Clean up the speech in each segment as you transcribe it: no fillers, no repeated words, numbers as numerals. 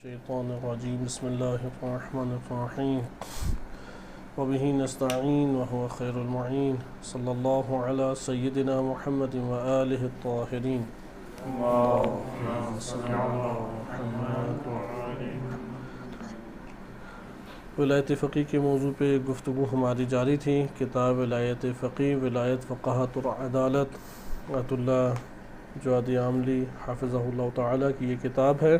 الشيطان الرجيم بسم الله الرحمن الرحيم وبه نستعين وهو خير المعين صلى الله على سيدنا محمد وآله الطاهرين اللهم صل على محمد ولایت فقی کے موضوع پہ گفتگو ہماری جاری تھی۔ کتاب ولایت فقی ولایت فقاہت اور عدالت آیت اللہ جوادی عاملی حافظہ اللہ تعالیٰ کی یہ کتاب ہے۔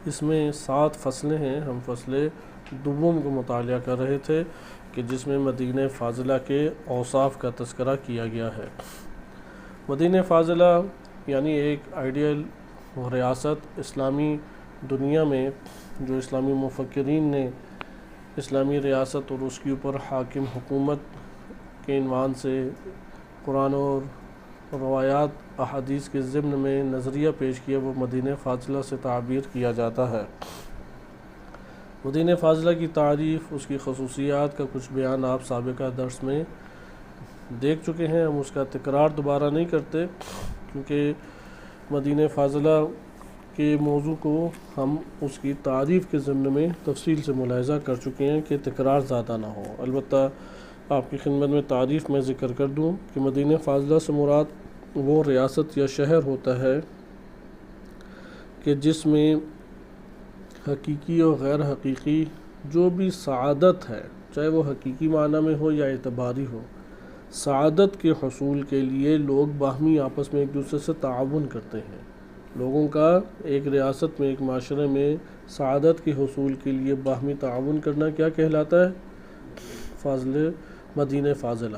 اس میں 7 فصلیں ہیں۔ ہم فصل دوم کو مطالعہ کر رہے تھے کہ جس میں مدینہ فاضلہ کے اوصاف کا تذکرہ کیا گیا ہے۔ مدینہ فاضلہ یعنی ایک آئیڈیل ریاست اسلامی دنیا میں جو اسلامی مفکرین نے اسلامی ریاست اور اس کے اوپر حاکم حکومت کے عنوان سے قرآن اور روایات احادیث کے ضمن میں نظریہ پیش کیا، وہ مدینہ فاضلہ سے تعبیر کیا جاتا ہے۔ مدینہ فاضلہ کی تعریف، اس کی خصوصیات کا کچھ بیان آپ سابقہ درس میں دیکھ چکے ہیں، ہم اس کا تکرار دوبارہ نہیں کرتے کیونکہ مدینہ فاضلہ کے موضوع کو ہم اس کی تعریف کے ضمن میں تفصیل سے ملاحظہ کر چکے ہیں کہ تکرار زیادہ نہ ہو۔ البتہ آپ کی خدمت میں تعریف میں ذکر کر دوں کہ مدینہ فاضلہ سے مراد وہ ریاست یا شہر ہوتا ہے کہ جس میں حقیقی اور غیر حقیقی جو بھی سعادت ہے، چاہے وہ حقیقی معنی میں ہو یا اعتباری ہو، سعادت کے حصول کے لیے لوگ باہمی آپس میں ایک دوسرے سے تعاون کرتے ہیں۔ لوگوں کا ایک ریاست میں، ایک معاشرے میں سعادت کے حصول کے لیے باہمی تعاون کرنا کیا کہلاتا ہے؟ مدینہ فاضلہ۔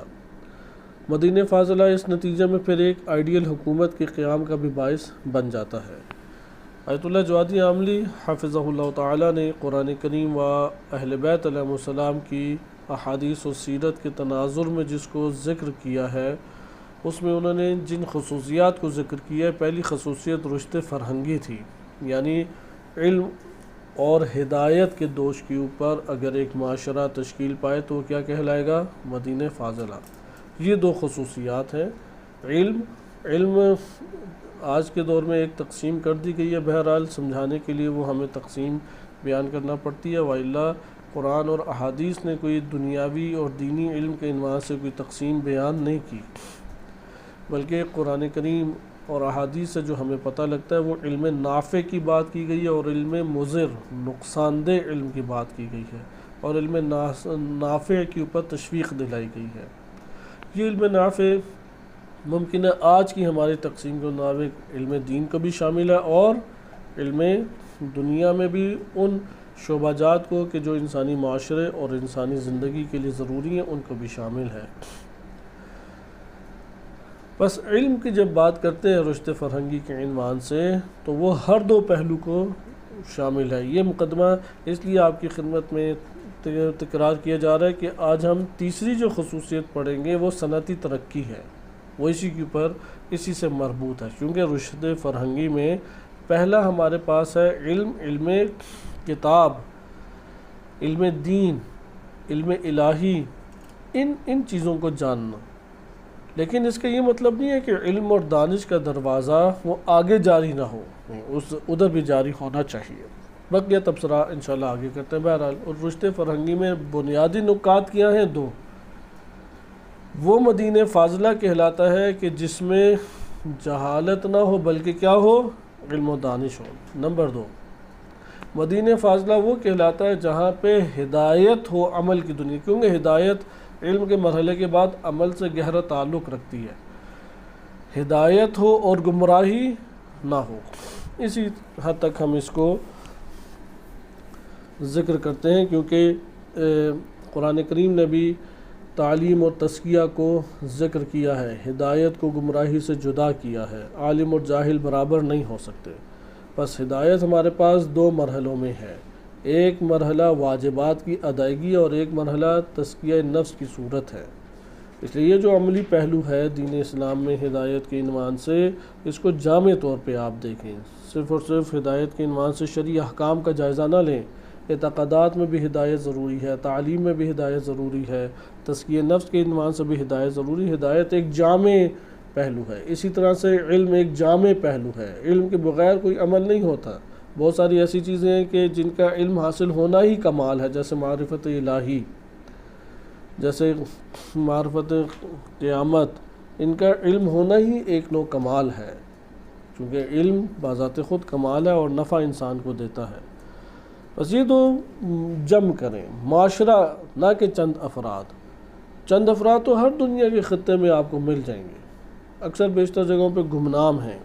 مدینہ فاضلہ اس نتیجے میں پھر ایک آئیڈیل حکومت کے قیام کا بھی باعث بن جاتا ہے۔ آیت اللہ جوادی عاملی حافظہ اللہ تعالیٰ نے قرآن کریم و اہل بیت علیہ السلام کی احادیث و سیرت کے تناظر میں جس کو ذکر کیا ہے، اس میں انہوں نے جن خصوصیات کو ذکر کیا ہے، پہلی خصوصیت رشد فرہنگی تھی، یعنی علم اور ہدایت کے دوش کے اوپر اگر ایک معاشرہ تشکیل پائے تو کیا کہلائے گا؟ مدینہ فاضلہ۔ یہ 2 خصوصیات ہیں۔ علم آج کے دور میں ایک تقسیم کر دی گئی ہے، بہرحال سمجھانے کے لیے وہ ہمیں تقسیم بیان کرنا پڑتی ہے، وإلا قرآن اور احادیث نے کوئی دنیاوی اور دینی علم کے عنوان سے کوئی تقسیم بیان نہیں کی، بلکہ قرآن کریم اور احادیث سے جو ہمیں پتہ لگتا ہے وہ علم نافع کی بات کی گئی ہے اور علم مضر نقصان دہ علم کی بات کی گئی ہے، اور علم نافع کے اوپر تشویق دلائی گئی ہے۔ یہ علم نافع ممکن ہے آج کی ہماری تقسیم کے مطابق علم دین کو بھی شامل ہے اور علم دنیا میں بھی ان شعبہ جات کو کہ جو انسانی معاشرے اور انسانی زندگی کے لیے ضروری ہیں ان کو بھی شامل ہے۔ بس علم کی جب بات کرتے ہیں رشد فرہنگی کے عنوان سے تو وہ ہر 2 پہلو کو شامل ہے۔ یہ مقدمہ اس لیے آپ کی خدمت میں تکرار کیا جا رہا ہے کہ آج ہم تیسری جو خصوصیت پڑھیں گے وہ صنعتی ترقی ہے، وہ اسی کے اوپر اسی سے مربوط ہے، کیونکہ رشد فرہنگی میں پہلا ہمارے پاس ہے علم کتاب، علم دین، علم الہی، ان چیزوں کو جاننا۔ لیکن اس کا یہ مطلب نہیں ہے کہ علم اور دانش کا دروازہ وہ آگے جاری نہ ہو، ادھر بھی جاری ہونا چاہیے۔ بقیہ تبصرہ انشاءاللہ آگے کرتے ہیں۔ بہرحال اور رشد فرہنگی میں بنیادی نکات کیا ہیں 2۔ وہ مدینہ فاضلہ کہلاتا ہے کہ جس میں جہالت نہ ہو بلکہ کیا ہو؟ علم و دانش ہو۔ نمبر 2، مدینہ فاضلہ وہ کہلاتا ہے جہاں پہ ہدایت ہو عمل کی دنیا، کیونکہ ہدایت علم کے مرحلے کے بعد عمل سے گہرا تعلق رکھتی ہے۔ ہدایت ہو اور گمراہی نہ ہو، اسی حد تک ہم اس کو ذکر کرتے ہیں، کیونکہ قرآن کریم نے بھی تعلیم اور تزکیہ کو ذکر کیا ہے، ہدایت کو گمراہی سے جدا کیا ہے، عالم اور جاہل برابر نہیں ہو سکتے۔ بس ہدایت ہمارے پاس 2 مرحلوں میں ہے، ایک مرحلہ واجبات کی ادائیگی اور ایک مرحلہ تزکیہ نفس کی صورت ہے۔ اس لیے یہ جو عملی پہلو ہے دین اسلام میں ہدایت کے عنوان سے، اس کو جامع طور پہ آپ دیکھیں، صرف اور صرف ہدایت کے عنوان سے شرعی احکام کا جائزہ نہ لیں، اعتقادات میں بھی ہدایت ضروری ہے، تعلیم میں بھی ہدایت ضروری ہے، تزکیہ نفس کے عنوان سے بھی ہدایت ضروری ہے۔ ہدایت ایک جامع پہلو ہے، اسی طرح سے علم ایک جامع پہلو ہے، علم کے بغیر کوئی عمل نہیں ہوتا۔ بہت ساری ایسی چیزیں ہیں کہ جن کا علم حاصل ہونا ہی کمال ہے، جیسے معرفت الہی، جیسے معرفت قیامت، ان کا علم ہونا ہی ایک نوع کمال ہے، کیونکہ علم بذات خود کمال ہے اور نفع انسان کو دیتا ہے۔ بس یہ تو جمع کریں، معاشرہ نہ کہ چند افراد تو ہر دنیا کے خطے میں آپ کو مل جائیں گے، اکثر بیشتر جگہوں پہ گمنام ہیں۔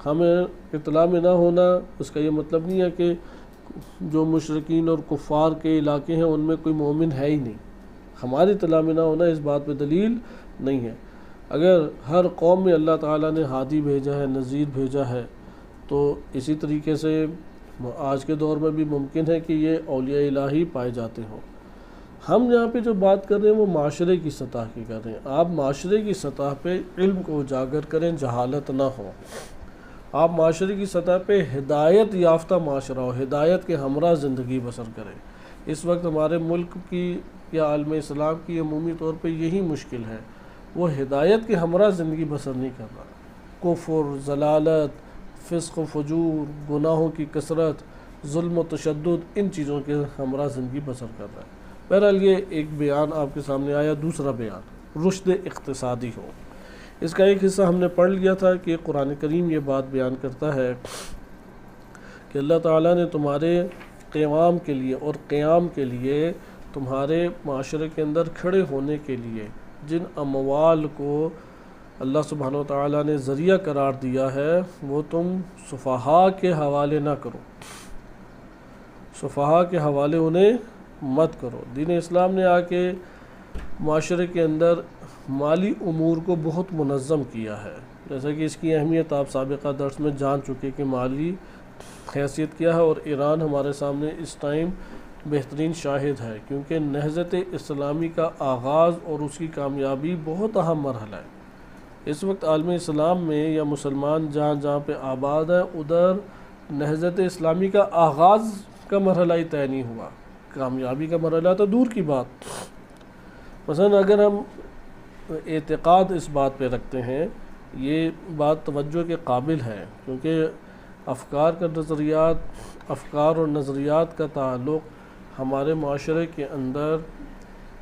ہمیں اطلاع میں نہ ہونا اس کا یہ مطلب نہیں ہے کہ جو مشرکین اور کفار کے علاقے ہیں ان میں کوئی مومن ہے ہی نہیں، ہماری اطلاع میں نہ ہونا اس بات پہ دلیل نہیں ہے۔ اگر ہر قوم میں اللہ تعالیٰ نے ہادی بھیجا ہے، نذیر بھیجا ہے، تو اسی طریقے سے آج کے دور میں بھی ممکن ہے کہ یہ اولیاء الہی پائے جاتے ہوں۔ ہم یہاں پہ جو بات کر رہے ہیں وہ معاشرے کی سطح کی کر رہے ہیں۔ آپ معاشرے کی سطح پہ علم کو اجاگر کریں، جہالت نہ ہو۔ آپ معاشرے کی سطح پہ ہدایت یافتہ معاشرہ ہو، ہدایت کے ہمراہ زندگی بسر کریں۔ اس وقت ہمارے ملک کی یا عالم اسلام کی عمومی طور پہ یہی مشکل ہے، وہ ہدایت کے ہمراہ زندگی بسر نہیں کر رہا۔ کفر، ضلالت، فسق و فجور، گناہوں کی کثرت، ظلم و تشدد، ان چیزوں کے ہمراہ زندگی بسر کر رہا ہے۔ بہرحال یہ ایک بیان آپ کے سامنے آیا۔ دوسرا بیان رشد اقتصادی ہو۔ اس کا ایک حصہ ہم نے پڑھ لیا تھا کہ قرآن کریم یہ بات بیان کرتا ہے کہ اللہ تعالیٰ نے تمہارے قیام کے لیے اور قیام کے لیے، تمہارے معاشرے کے اندر کھڑے ہونے کے لیے جن اموال کو اللہ سبحانہ و تعالیٰ نے ذریعہ قرار دیا ہے وہ تم سفہاء کے حوالے نہ کرو، سفہاء کے حوالے انہیں مت کرو۔ دین اسلام نے آ کے معاشرے کے اندر مالی امور کو بہت منظم کیا ہے، جیسا کہ اس کی اہمیت آپ سابقہ درس میں جان چکے کہ مالی حیثیت کیا ہے، اور ایران ہمارے سامنے اس ٹائم بہترین شاہد ہے، کیونکہ نہضت اسلامی کا آغاز اور اس کی کامیابی بہت اہم مرحلہ ہے۔ اس وقت عالم اسلام میں یا مسلمان جہاں جہاں پہ آباد ہیں ادھر نہضت اسلامی کا آغاز کا مرحلہ ہی طے نہیں ہوا، کامیابی کا مرحلہ تو دور کی بات۔ مثلا اگر ہم اعتقاد اس بات پہ رکھتے ہیں، یہ بات توجہ کے قابل ہے، کیونکہ افکار اور نظریات کا تعلق ہمارے معاشرے کے اندر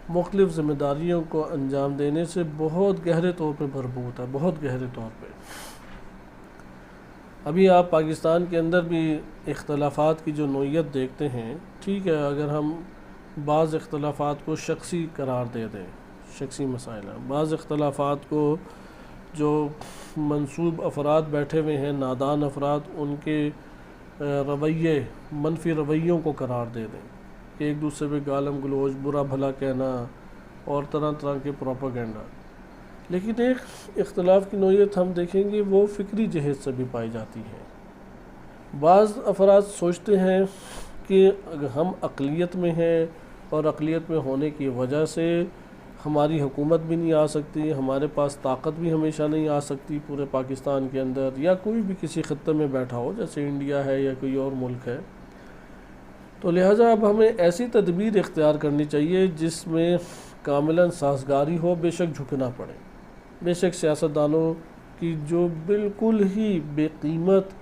مختلف ذمہ داریوں کو انجام دینے سے بہت گہرے طور پہ مربوط ہے، بہت گہرے طور پہ۔ ابھی آپ پاکستان کے اندر بھی اختلافات کی جو نوعیت دیکھتے ہیں، ٹھیک ہے اگر ہم بعض اختلافات کو شخصی قرار دے دیں، شخصی مسائل ہیں، بعض اختلافات کو جو منسوب افراد بیٹھے ہوئے ہیں، نادان افراد، ان کے رویے، منفی رویوں کو قرار دے دیں کہ ایک دوسرے پہ گالم گلوچ، برا بھلا کہنا اور طرح طرح کے پروپیگنڈا، لیکن ایک اختلاف کی نوعیت ہم دیکھیں گے وہ فکری جہت سے بھی پائی جاتی ہے۔ بعض افراد سوچتے ہیں کہ ہم اقلیت میں ہیں اور اقلیت میں ہونے کی وجہ سے ہماری حکومت بھی نہیں آ سکتی، ہمارے پاس طاقت بھی ہمیشہ نہیں آ سکتی پورے پاکستان کے اندر، یا کوئی بھی کسی خطے میں بیٹھا ہو جیسے انڈیا ہے یا کوئی اور ملک ہے، تو لہٰذا اب ہمیں ایسی تدبیر اختیار کرنی چاہیے جس میں کاملاً سازگاری ہو، بے شک جھکنا پڑے، بے شک سیاستدانوں کی جو بالکل ہی بے قیمت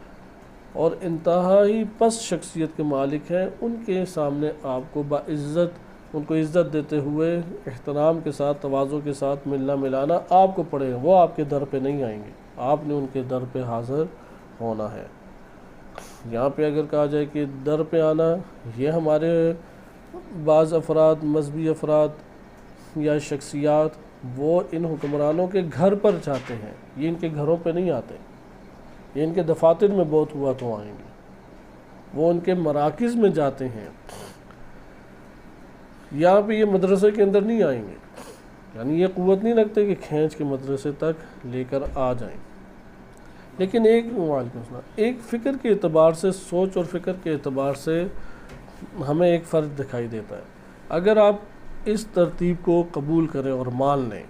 اور انتہائی پست شخصیت کے مالک ہیں ان کے سامنے آپ کو باعزت، ان کو عزت دیتے ہوئے احترام کے ساتھ، تواضع کے ساتھ ملنا ملانا آپ کو پڑے گا، وہ آپ کے در پہ نہیں آئیں گے، آپ نے ان کے در پہ حاضر ہونا ہے۔ یہاں پہ اگر کہا جائے کہ در پہ آنا، یہ ہمارے بعض افراد، مذہبی افراد یا شخصیات، وہ ان حکمرانوں کے گھر پر جاتے ہیں، یہ ان کے گھروں پہ نہیں آتے، یہ ان کے دفاتر میں بہت ہوا تو آئیں گے، وہ ان کے مراکز میں جاتے ہیں، یہاں پہ یہ مدرسے کے اندر نہیں آئیں گے، یعنی یہ قوت نہیں رکھتے کہ کھینچ کے مدرسے تک لے کر آ جائیں۔ لیکن ایک فکر کے اعتبار سے، سوچ اور فکر کے اعتبار سے ہمیں ایک فرق دکھائی دیتا ہے۔ اگر آپ اس ترتیب کو قبول کریں اور مان لیں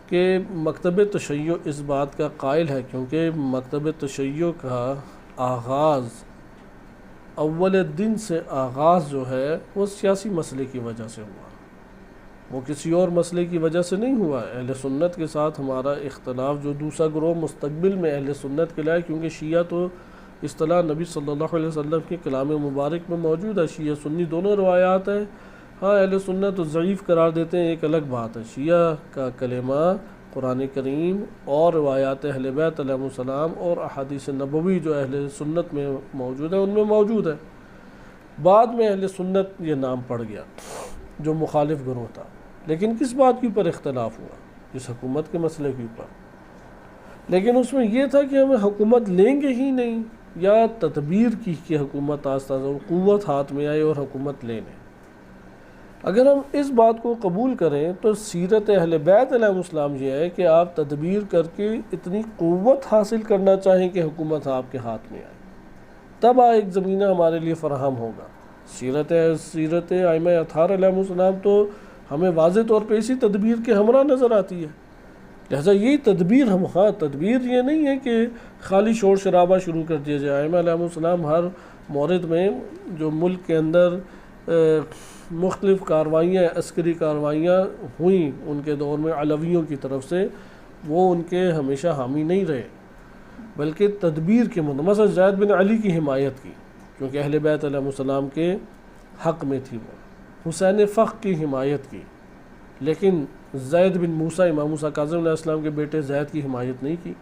کہ مکتب تشیع اس بات کا قائل ہے، کیونکہ مکتب تشیع کا آغاز، اول دن سے آغاز جو ہے وہ سیاسی مسئلے کی وجہ سے ہوا، وہ کسی اور مسئلے کی وجہ سے نہیں ہوا۔ اہل سنت کے ساتھ ہمارا اختلاف جو دوسرا گروہ مستقبل میں اہل سنت کے لائے، کیونکہ شیعہ تو اصطلاح نبی صلی اللہ علیہ وسلم کے کلام مبارک میں موجود ہے۔ شیعہ سنی دونوں روایات ہیں۔ ہاں اہل سنت تو ضعیف قرار دیتے ہیں، ایک الگ بات ہے۔ شیعہ کا کلمہ قرآن کریم اور روایات اہل بیت علیہم السلام اور احادیث نبوی جو اہل سنت میں موجود ہے ان میں موجود ہے۔ بعد میں اہل سنت یہ نام پڑ گیا جو مخالف گروہ تھا، لیکن کس بات کے اوپر اختلاف ہوا؟ اس حکومت کے مسئلے کے اوپر۔ لیکن اس میں یہ تھا کہ ہمیں حکومت لیں گے ہی نہیں، یا تدبیر کی کہ حکومت آہستہ آہستہ قوت ہاتھ میں آئے اور حکومت لے لیں۔ اگر ہم اس بات کو قبول کریں تو سیرت اہل بیت علیہ السلام یہ ہے کہ آپ تدبیر کر کے اتنی قوت حاصل کرنا چاہیں کہ حکومت آپ کے ہاتھ میں آئے، تب ایک زمینہ ہمارے لیے فراہم ہوگا۔ سیرت ائمہ اطہار علیہ السلام تو ہمیں واضح طور پہ اسی تدبیر کے ہمراہ نظر آتی ہے۔ لہٰذا یہی تدبیر تدبیر یہ نہیں ہے کہ خالی شور شرابہ شروع کر دیا جائے۔ ائمہ علیہ السلام ہر مورد میں جو ملک کے اندر مختلف کارروائیاں، عسکری کارروائیاں ہوئیں ان کے دور میں علویوں کی طرف سے، وہ ان کے ہمیشہ حامی نہیں رہے، بلکہ تدبیر کے مثلا زید بن علی کی حمایت کی، کیونکہ اہل بیت علیہ السلام کے حق میں تھی۔ وہ حسین فخر کی حمایت کی، لیکن زید بن موسیٰ، امام موسیٰ کاظم علیہ السلام کے بیٹے زید کی حمایت نہیں کی۔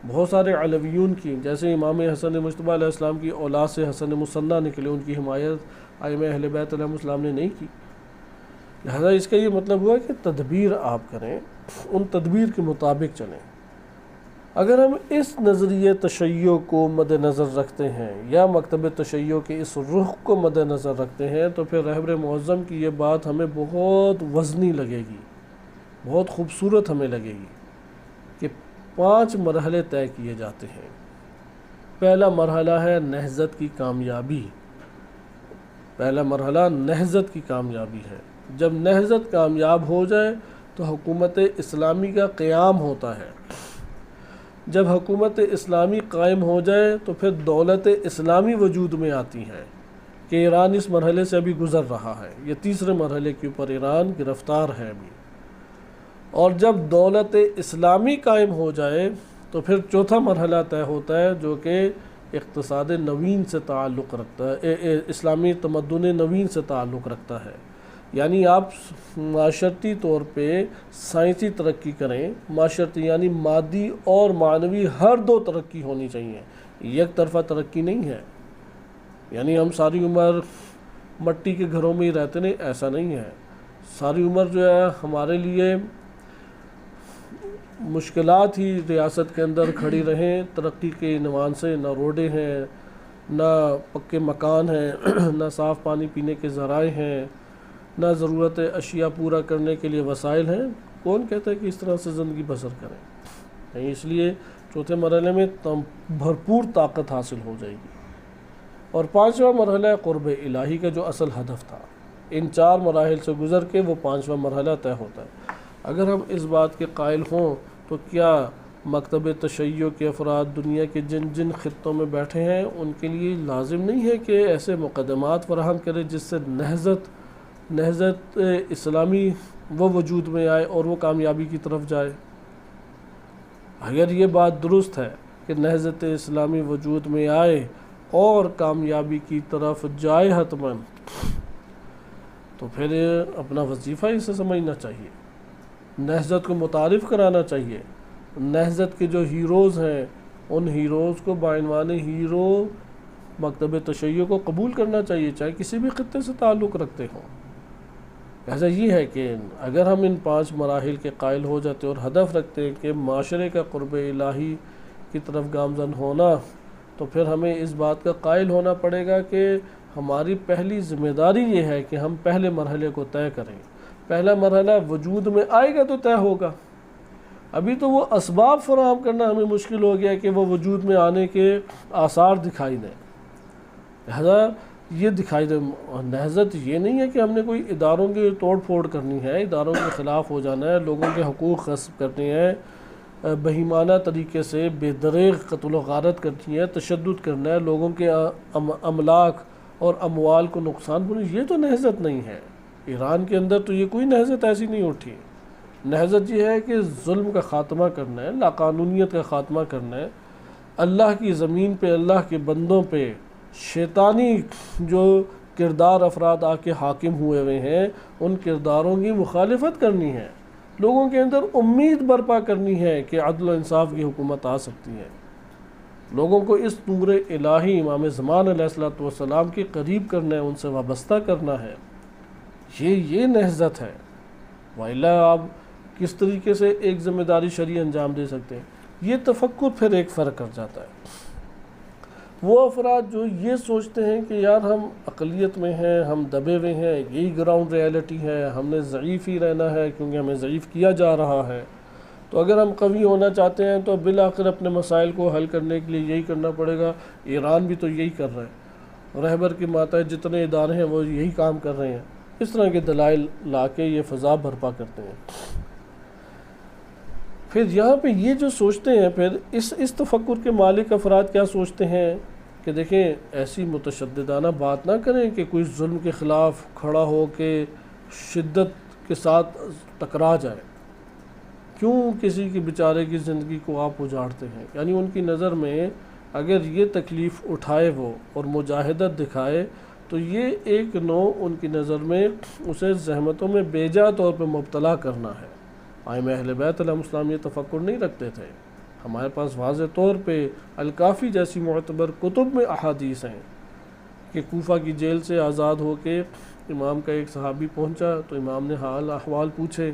بہت سارے علویون کی، جیسے امام حسن مجتبیٰ علیہ السلام کی اولاد سے حسن مصنع نکلے، ان کی حمایت ائمہ اہل بیت علیہ السلام نے نہیں کی۔ لہذا اس کا یہ مطلب ہوا کہ تدبیر آپ کریں، ان تدبیر کے مطابق چلیں۔ اگر ہم اس نظریہ تشیع کو مد نظر رکھتے ہیں یا مکتب تشیع کے اس رخ کو مد نظر رکھتے ہیں تو پھر رہبر معظم کی یہ بات ہمیں بہت وزنی لگے گی، بہت خوبصورت ہمیں لگے گی کہ 5 مرحلے طے کیے جاتے ہیں۔ پہلا مرحلہ ہے نہضت کی کامیابی۔ پہلا مرحلہ نہضت کی کامیابی ہے۔ جب نہضت کامیاب ہو جائے تو حکومت اسلامی کا قیام ہوتا ہے۔ جب حکومت اسلامی قائم ہو جائے تو پھر دولت اسلامی وجود میں آتی ہے کہ ایران اس مرحلے سے ابھی گزر رہا ہے، یہ تیسرے مرحلے کے اوپر ایران گرفتار ہے ابھی۔ اور جب دولت اسلامی قائم ہو جائے تو پھر چوتھا مرحلہ طے ہوتا ہے جو کہ اقتصاد نوین سے تعلق رکھتا ہے، اسلامی تمدن نوین سے تعلق رکھتا ہے۔ یعنی آپ معاشرتی طور پہ سائنسی ترقی کریں، معاشرتی یعنی مادی اور معنوی ہر دو ترقی ہونی چاہیے، یک طرفہ ترقی نہیں ہے۔ یعنی ہم ساری عمر مٹی کے گھروں میں ہی رہتے نہیں، ایسا نہیں ہے۔ ساری عمر جو ہے ہمارے لیے مشکلات ہی ریاست کے اندر کھڑی رہیں ترقی کے عنوان سے، نہ روڈیں ہیں، نہ پکے مکان ہیں، نہ صاف پانی پینے کے ذرائع ہیں، نہ ضرورت اشیاء پورا کرنے کے لیے وسائل ہیں۔ کون کہتا ہے کہ اس طرح سے زندگی بسر کریں؟ نہیں، اس لیے چوتھے مرحلے میں بھرپور طاقت حاصل ہو جائے گی۔ اور 5واں مرحلہ قرب الہی کا جو اصل ہدف تھا، ان 4 مراحل سے گزر کے وہ 5واں مرحلہ طے ہوتا ہے۔ اگر ہم اس بات کے قائل ہوں تو کیا مکتب تشیع کے افراد دنیا کے جن جن خطوں میں بیٹھے ہیں ان کے لیے لازم نہیں ہے کہ ایسے مقدمات فراہم کرے جس سے نہضت اسلامی وہ وجود میں آئے اور وہ کامیابی کی طرف جائے؟ اگر یہ بات درست ہے کہ نہضت اسلامی وجود میں آئے اور کامیابی کی طرف جائے حتماً، تو پھر اپنا وظیفہ اسے سمجھنا چاہیے، نہضت کو متعارف کرانا چاہیے۔ نہضت کے جو ہیروز ہیں ان ہیروز کو بعنوان ہیرو مکتب تشیع کو قبول کرنا چاہیے، چاہے کسی بھی خطے سے تعلق رکھتے ہوں۔ لہذا یہ ہے کہ اگر ہم ان 5 مراحل کے قائل ہو جاتے اور ہدف رکھتے ہیں کہ معاشرے کا قرب الہی کی طرف گامزن ہونا، تو پھر ہمیں اس بات کا قائل ہونا پڑے گا کہ ہماری پہلی ذمہ داری یہ ہے کہ ہم پہلے مرحلے کو طے کریں۔ پہلا مرحلہ وجود میں آئے گا تو طے ہوگا، ابھی تو وہ اسباب فراہم کرنا ہمیں مشکل ہو گیا کہ وہ وجود میں آنے کے آثار دکھائی دیں۔ لہذا یہ دکھائی دے، نہضت یہ نہیں ہے کہ ہم نے کوئی اداروں کی توڑ پھوڑ کرنی ہے، اداروں کے خلاف ہو جانا ہے، لوگوں کے حقوق غصب کرنے ہیں، بہیمانہ طریقے سے بے دریغ قتل و غارت کرنی ہے، تشدد کرنا ہے، لوگوں کے املاک اور اموال کو نقصان پہنچانا، یہ تو نہضت نہیں ہے۔ ایران کے اندر تو یہ کوئی نہضت ایسی نہیں اٹھی۔ نہضت یہ ہے کہ ظلم کا خاتمہ کرنا ہے، لاقانونیت کا خاتمہ کرنا ہے، اللہ کی زمین پہ اللہ کے بندوں پہ شیطانی جو کردار افراد آ کے حاکم ہوئے ہیں ان کرداروں کی مخالفت کرنی ہے، لوگوں کے اندر امید برپا کرنی ہے کہ عدل و انصاف کی حکومت آ سکتی ہے، لوگوں کو اس نور الہی امام زمان علیہ السلام کے قریب کرنا ہے، ان سے وابستہ کرنا ہے، یہ نہضت ہے۔ وَإِلَّا آپ کس طریقے سے ایک ذمہ داری شرعی انجام دے سکتے ہیں؟ یہ تفکر پھر ایک فرق کر جاتا ہے۔ وہ افراد جو یہ سوچتے ہیں کہ یار ہم اقلیت میں ہیں، ہم دبے ہوئے ہیں، یہی گراؤنڈ ریالٹی ہے، ہم نے ضعیف ہی رہنا ہے کیونکہ ہمیں ضعیف کیا جا رہا ہے، تو اگر ہم قوی ہونا چاہتے ہیں تو بالآخر اپنے مسائل کو حل کرنے کے لیے یہی کرنا پڑے گا۔ ایران بھی تو یہی کر رہا ہے، رہبر کے ماتحت جتنے ادارے ہیں وہ یہی کام کر رہے ہیں۔ اس طرح کے دلائل لا کے یہ فضا برپا کرتے ہیں۔ پھر یہاں پہ یہ جو سوچتے ہیں، پھر اس تفکر کے مالک افراد کیا سوچتے ہیں کہ دیکھیں ایسی متشددانہ بات نہ کریں کہ کوئی ظلم کے خلاف کھڑا ہو کے شدت کے ساتھ ٹکرا جائے، کیوں کسی کی بیچارے کی زندگی کو آپ اجاڑتے ہیں؟ یعنی ان کی نظر میں اگر یہ تکلیف اٹھائے وہ اور مجاہدت دکھائے تو یہ ایک نوع ان کی نظر میں اسے زحمتوں میں بیجا طور پہ مبتلا کرنا ہے۔ ائمہ اہل بیت علیہ السلام یہ تفکر نہیں رکھتے تھے۔ ہمارے پاس واضح طور پہ الکافی جیسی معتبر کتب میں احادیث ہیں کہ کوفہ کی جیل سے آزاد ہو کے امام کا ایک صحابی پہنچا تو امام نے حال احوال پوچھے،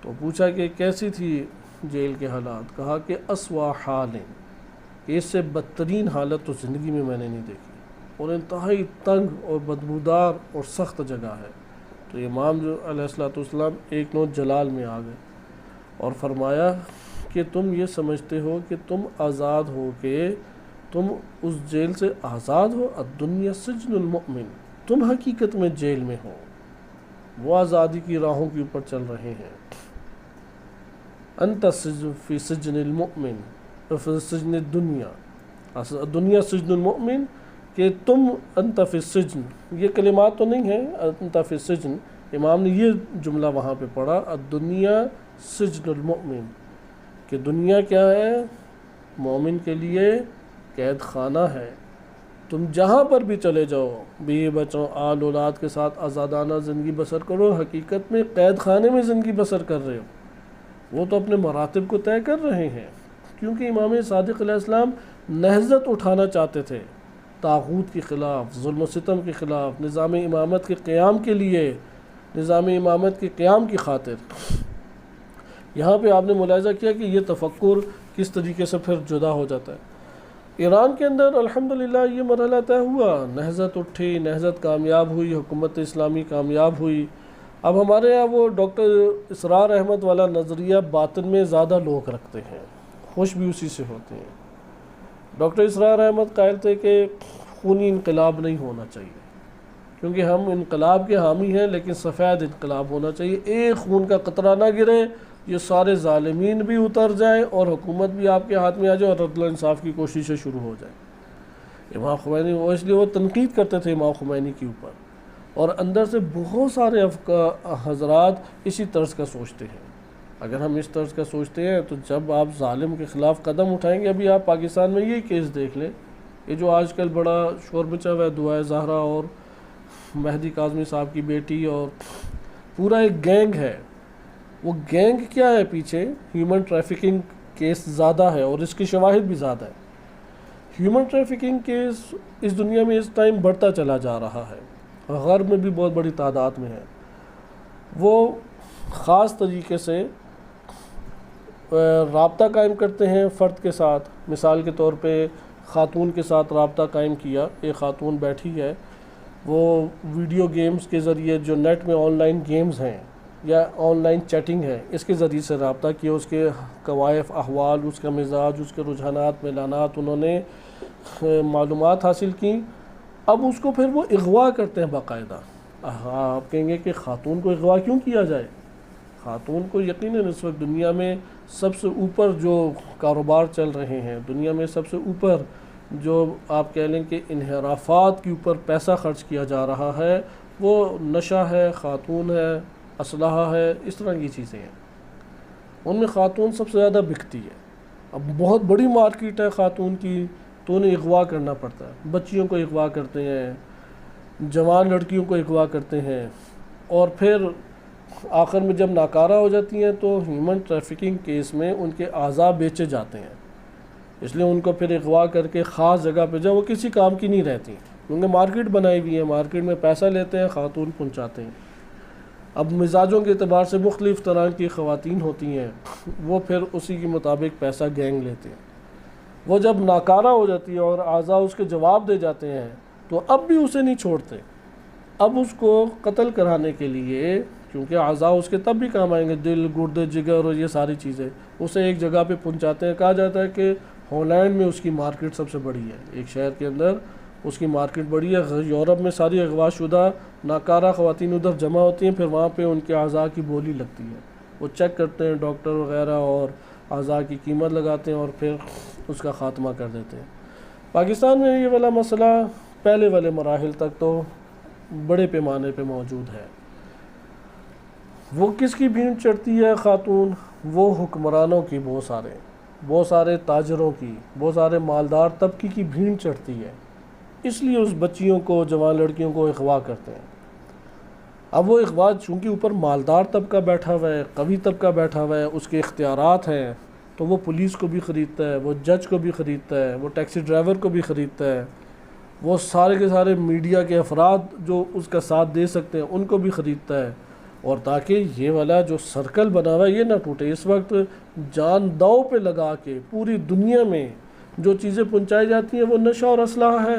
تو پوچھا کہ کیسی تھی جیل کے حالات؟ کہا کہ اسوا حال، اس سے بدترین حالت تو زندگی میں نے نہیں دیکھی، اور انتہائی تنگ اور بدبودار اور سخت جگہ ہے۔ تو امام جو علیہ السلام ایک نوع جلال میں آ گئے اور فرمایا کہ تم یہ سمجھتے ہو کہ تم آزاد ہو کے تم اس جیل سے آزاد ہو، الدنیا سجن المؤمن، تم حقیقت میں جیل میں ہو، وہ آزادی کی راہوں کے اوپر چل رہے ہیں۔ انت فی سجن المؤمن فی سجن الدنیا، الدنیا سجن المؤمن، کہ تم انت فی السجن، یہ کلمات تو نہیں ہیں، انت فی السجن، امام نے یہ جملہ وہاں پہ پڑھا، الدنیا سجن المؤمن، کہ دنیا کیا ہے؟ مومن کے لیے قید خانہ ہے، تم جہاں پر بھی چلے جاؤ، بیوی بچوں آل اولاد کے ساتھ آزادانہ زندگی بسر کرو، حقیقت میں قید خانے میں زندگی بسر کر رہے ہو۔ وہ تو اپنے مراتب کو طے کر رہے ہیں، کیونکہ امام صادق علیہ السلام نہضت اٹھانا چاہتے تھے طاغوت کے خلاف، ظلم و ستم کے خلاف، نظام امامت کے قیام کے لیے، نظام امامت کے قیام کی خاطر۔ یہاں پہ آپ نے ملاحظہ کیا کہ یہ تفکر کس طریقے سے پھر جدا ہو جاتا ہے۔ ایران کے اندر الحمدللہ یہ مرحلہ طے ہوا، نہضت اٹھی، نہضت کامیاب ہوئی، حکومت اسلامی کامیاب ہوئی۔ اب ہمارے یہاں وہ ڈاکٹر اسرار احمد والا نظریہ باطن میں زیادہ لوگ رکھتے ہیں، خوش بھی اسی سے ہوتے ہیں۔ ڈاکٹر اسرار احمد قائل تھے کہ خونی انقلاب نہیں ہونا چاہیے، کیونکہ ہم انقلاب کے حامی ہیں، لیکن سفید انقلاب ہونا چاہیے، ایک خون کا قطرہ نہ گرے، یہ سارے ظالمین بھی اتر جائیں اور حکومت بھی آپ کے ہاتھ میں آ جائے اور عدل و انصاف کی کوششیں شروع ہو جائیں۔ امام خمینی اس لیے وہ تنقید کرتے تھے امام خمینی کے اوپر، اور اندر سے بہت سارے حضرات اسی طرز کا سوچتے ہیں۔ اگر ہم اس طرز کا سوچتے ہیں تو جب آپ ظالم کے خلاف قدم اٹھائیں گے، ابھی آپ پاکستان میں یہ کیس دیکھ لیں، یہ جو آج کل بڑا شور مچا ہوا ہے دعائے زہرا اور مہدی کاظمی صاحب کی بیٹی، اور پورا ایک گینگ ہے۔ وہ گینگ کیا ہے پیچھے؟ ہیومن ٹریفکنگ کیس زیادہ ہے اور اس کی شواہد بھی زیادہ ہے۔ ہیومن ٹریفکنگ کیس اس دنیا میں اس ٹائم بڑھتا چلا جا رہا ہے، غرب میں بھی بہت بڑی تعداد میں ہے۔ وہ خاص طریقے سے رابطہ قائم کرتے ہیں فرد کے ساتھ، مثال کے طور پہ خاتون کے ساتھ رابطہ قائم کیا، ایک خاتون بیٹھی ہے، وہ ویڈیو گیمز کے ذریعے، جو نیٹ میں آن لائن گیمز ہیں یا آن لائن چیٹنگ ہے، اس کے ذریعے سے رابطہ کیا، اس کے کوائف احوال، اس کا مزاج، اس کے رجحانات میلانات انہوں نے معلومات حاصل کی۔ اب اس کو پھر وہ اغوا کرتے ہیں باقاعدہ۔ آپ کہیں گے کہ خاتون کو اغوا کیوں کیا جائے؟ خاتون کو یقیناً اس وقت دنیا میں سب سے اوپر جو کاروبار چل رہے ہیں، دنیا میں سب سے اوپر جو آپ کہہ لیں کہ انحرافات کے اوپر پیسہ خرچ کیا جا رہا ہے، وہ نشہ ہے، خاتون ہے، اسلحہ ہے، اس طرح کی چیزیں ہیں۔ ان میں خاتون سب سے زیادہ بکتی ہے۔ اب بہت بڑی مارکیٹ ہے خاتون کی، تو انہیں اغوا کرنا پڑتا ہے، بچیوں کو اغوا کرتے ہیں، جوان لڑکیوں کو اغوا کرتے ہیں، اور پھر آخر میں جب ناکارہ ہو جاتی ہیں تو ہیومن ٹریفکنگ کیس میں ان کے اعضاء بیچے جاتے ہیں، اس لیے ان کو پھر اغوا کر کے خاص جگہ پہ جب وہ کسی کام کی نہیں رہتی، کیونکہ مارکیٹ بنائی ہوئی ہے، مارکیٹ میں پیسہ لیتے ہیں، خاتون پہنچاتے ہیں۔ اب مزاجوں کے اعتبار سے مختلف طرح کی خواتین ہوتی ہیں، وہ پھر اسی کے مطابق پیسہ گینگ لیتے ہیں۔ وہ جب ناکارہ ہو جاتی ہے اور اعضاء اس کے جواب دے جاتے ہیں تو اب بھی اسے نہیں چھوڑتے، اب اس کو قتل کرانے کے لیے، کیونکہ اعضاء اس کے تب بھی کام آئیں گے، دل، گردے، جگر اور یہ ساری چیزیں، اسے ایک جگہ پہ پہنچاتے ہیں۔ کہا جاتا ہے کہ ہالینڈ میں اس کی مارکیٹ سب سے بڑی ہے، ایک شہر کے اندر اس کی مارکیٹ بڑی ہے۔ یورپ میں ساری اغوا شدہ ناکارہ خواتین ادھر جمع ہوتی ہیں، پھر وہاں پہ ان کے اعضاء کی بولی لگتی ہے، وہ چیک کرتے ہیں ڈاکٹر وغیرہ اور اعضاء کی قیمت لگاتے ہیں اور پھر اس کا خاتمہ کر دیتے ہیں۔ پاکستان میں یہ والا مسئلہ پہلے والے مراحل تک تو بڑے پیمانے پہ موجود ہے۔ وہ کس کی بھیڑ چڑھتی ہے خاتون؟ وہ حکمرانوں کی، بہت سارے تاجروں کی، بہت سارے مالدار طبقے کی بھیڑ چڑھتی ہے، اس لیے اس بچیوں کو، جوان لڑکیوں کو اغوا کرتے ہیں۔ اب وہ اغوا چونکہ اوپر مالدار طبقہ بیٹھا ہوا ہے، قوی طبقہ بیٹھا ہوا ہے، اس کے اختیارات ہیں، تو وہ پولیس کو بھی خریدتا ہے، وہ جج کو بھی خریدتا ہے، وہ ٹیکسی ڈرائیور کو بھی خریدتا ہے، وہ سارے کے سارے میڈیا کے افراد جو اس کا ساتھ دے سکتے ہیں ان کو بھی خریدتا ہے، اور تاکہ یہ والا جو سرکل بنا ہوا ہے یہ نہ ٹوٹے۔ اس وقت جان داؤ پہ لگا کے پوری دنیا میں جو چیزیں پہنچائی جاتی ہیں وہ نشہ اور اسلحہ ہے،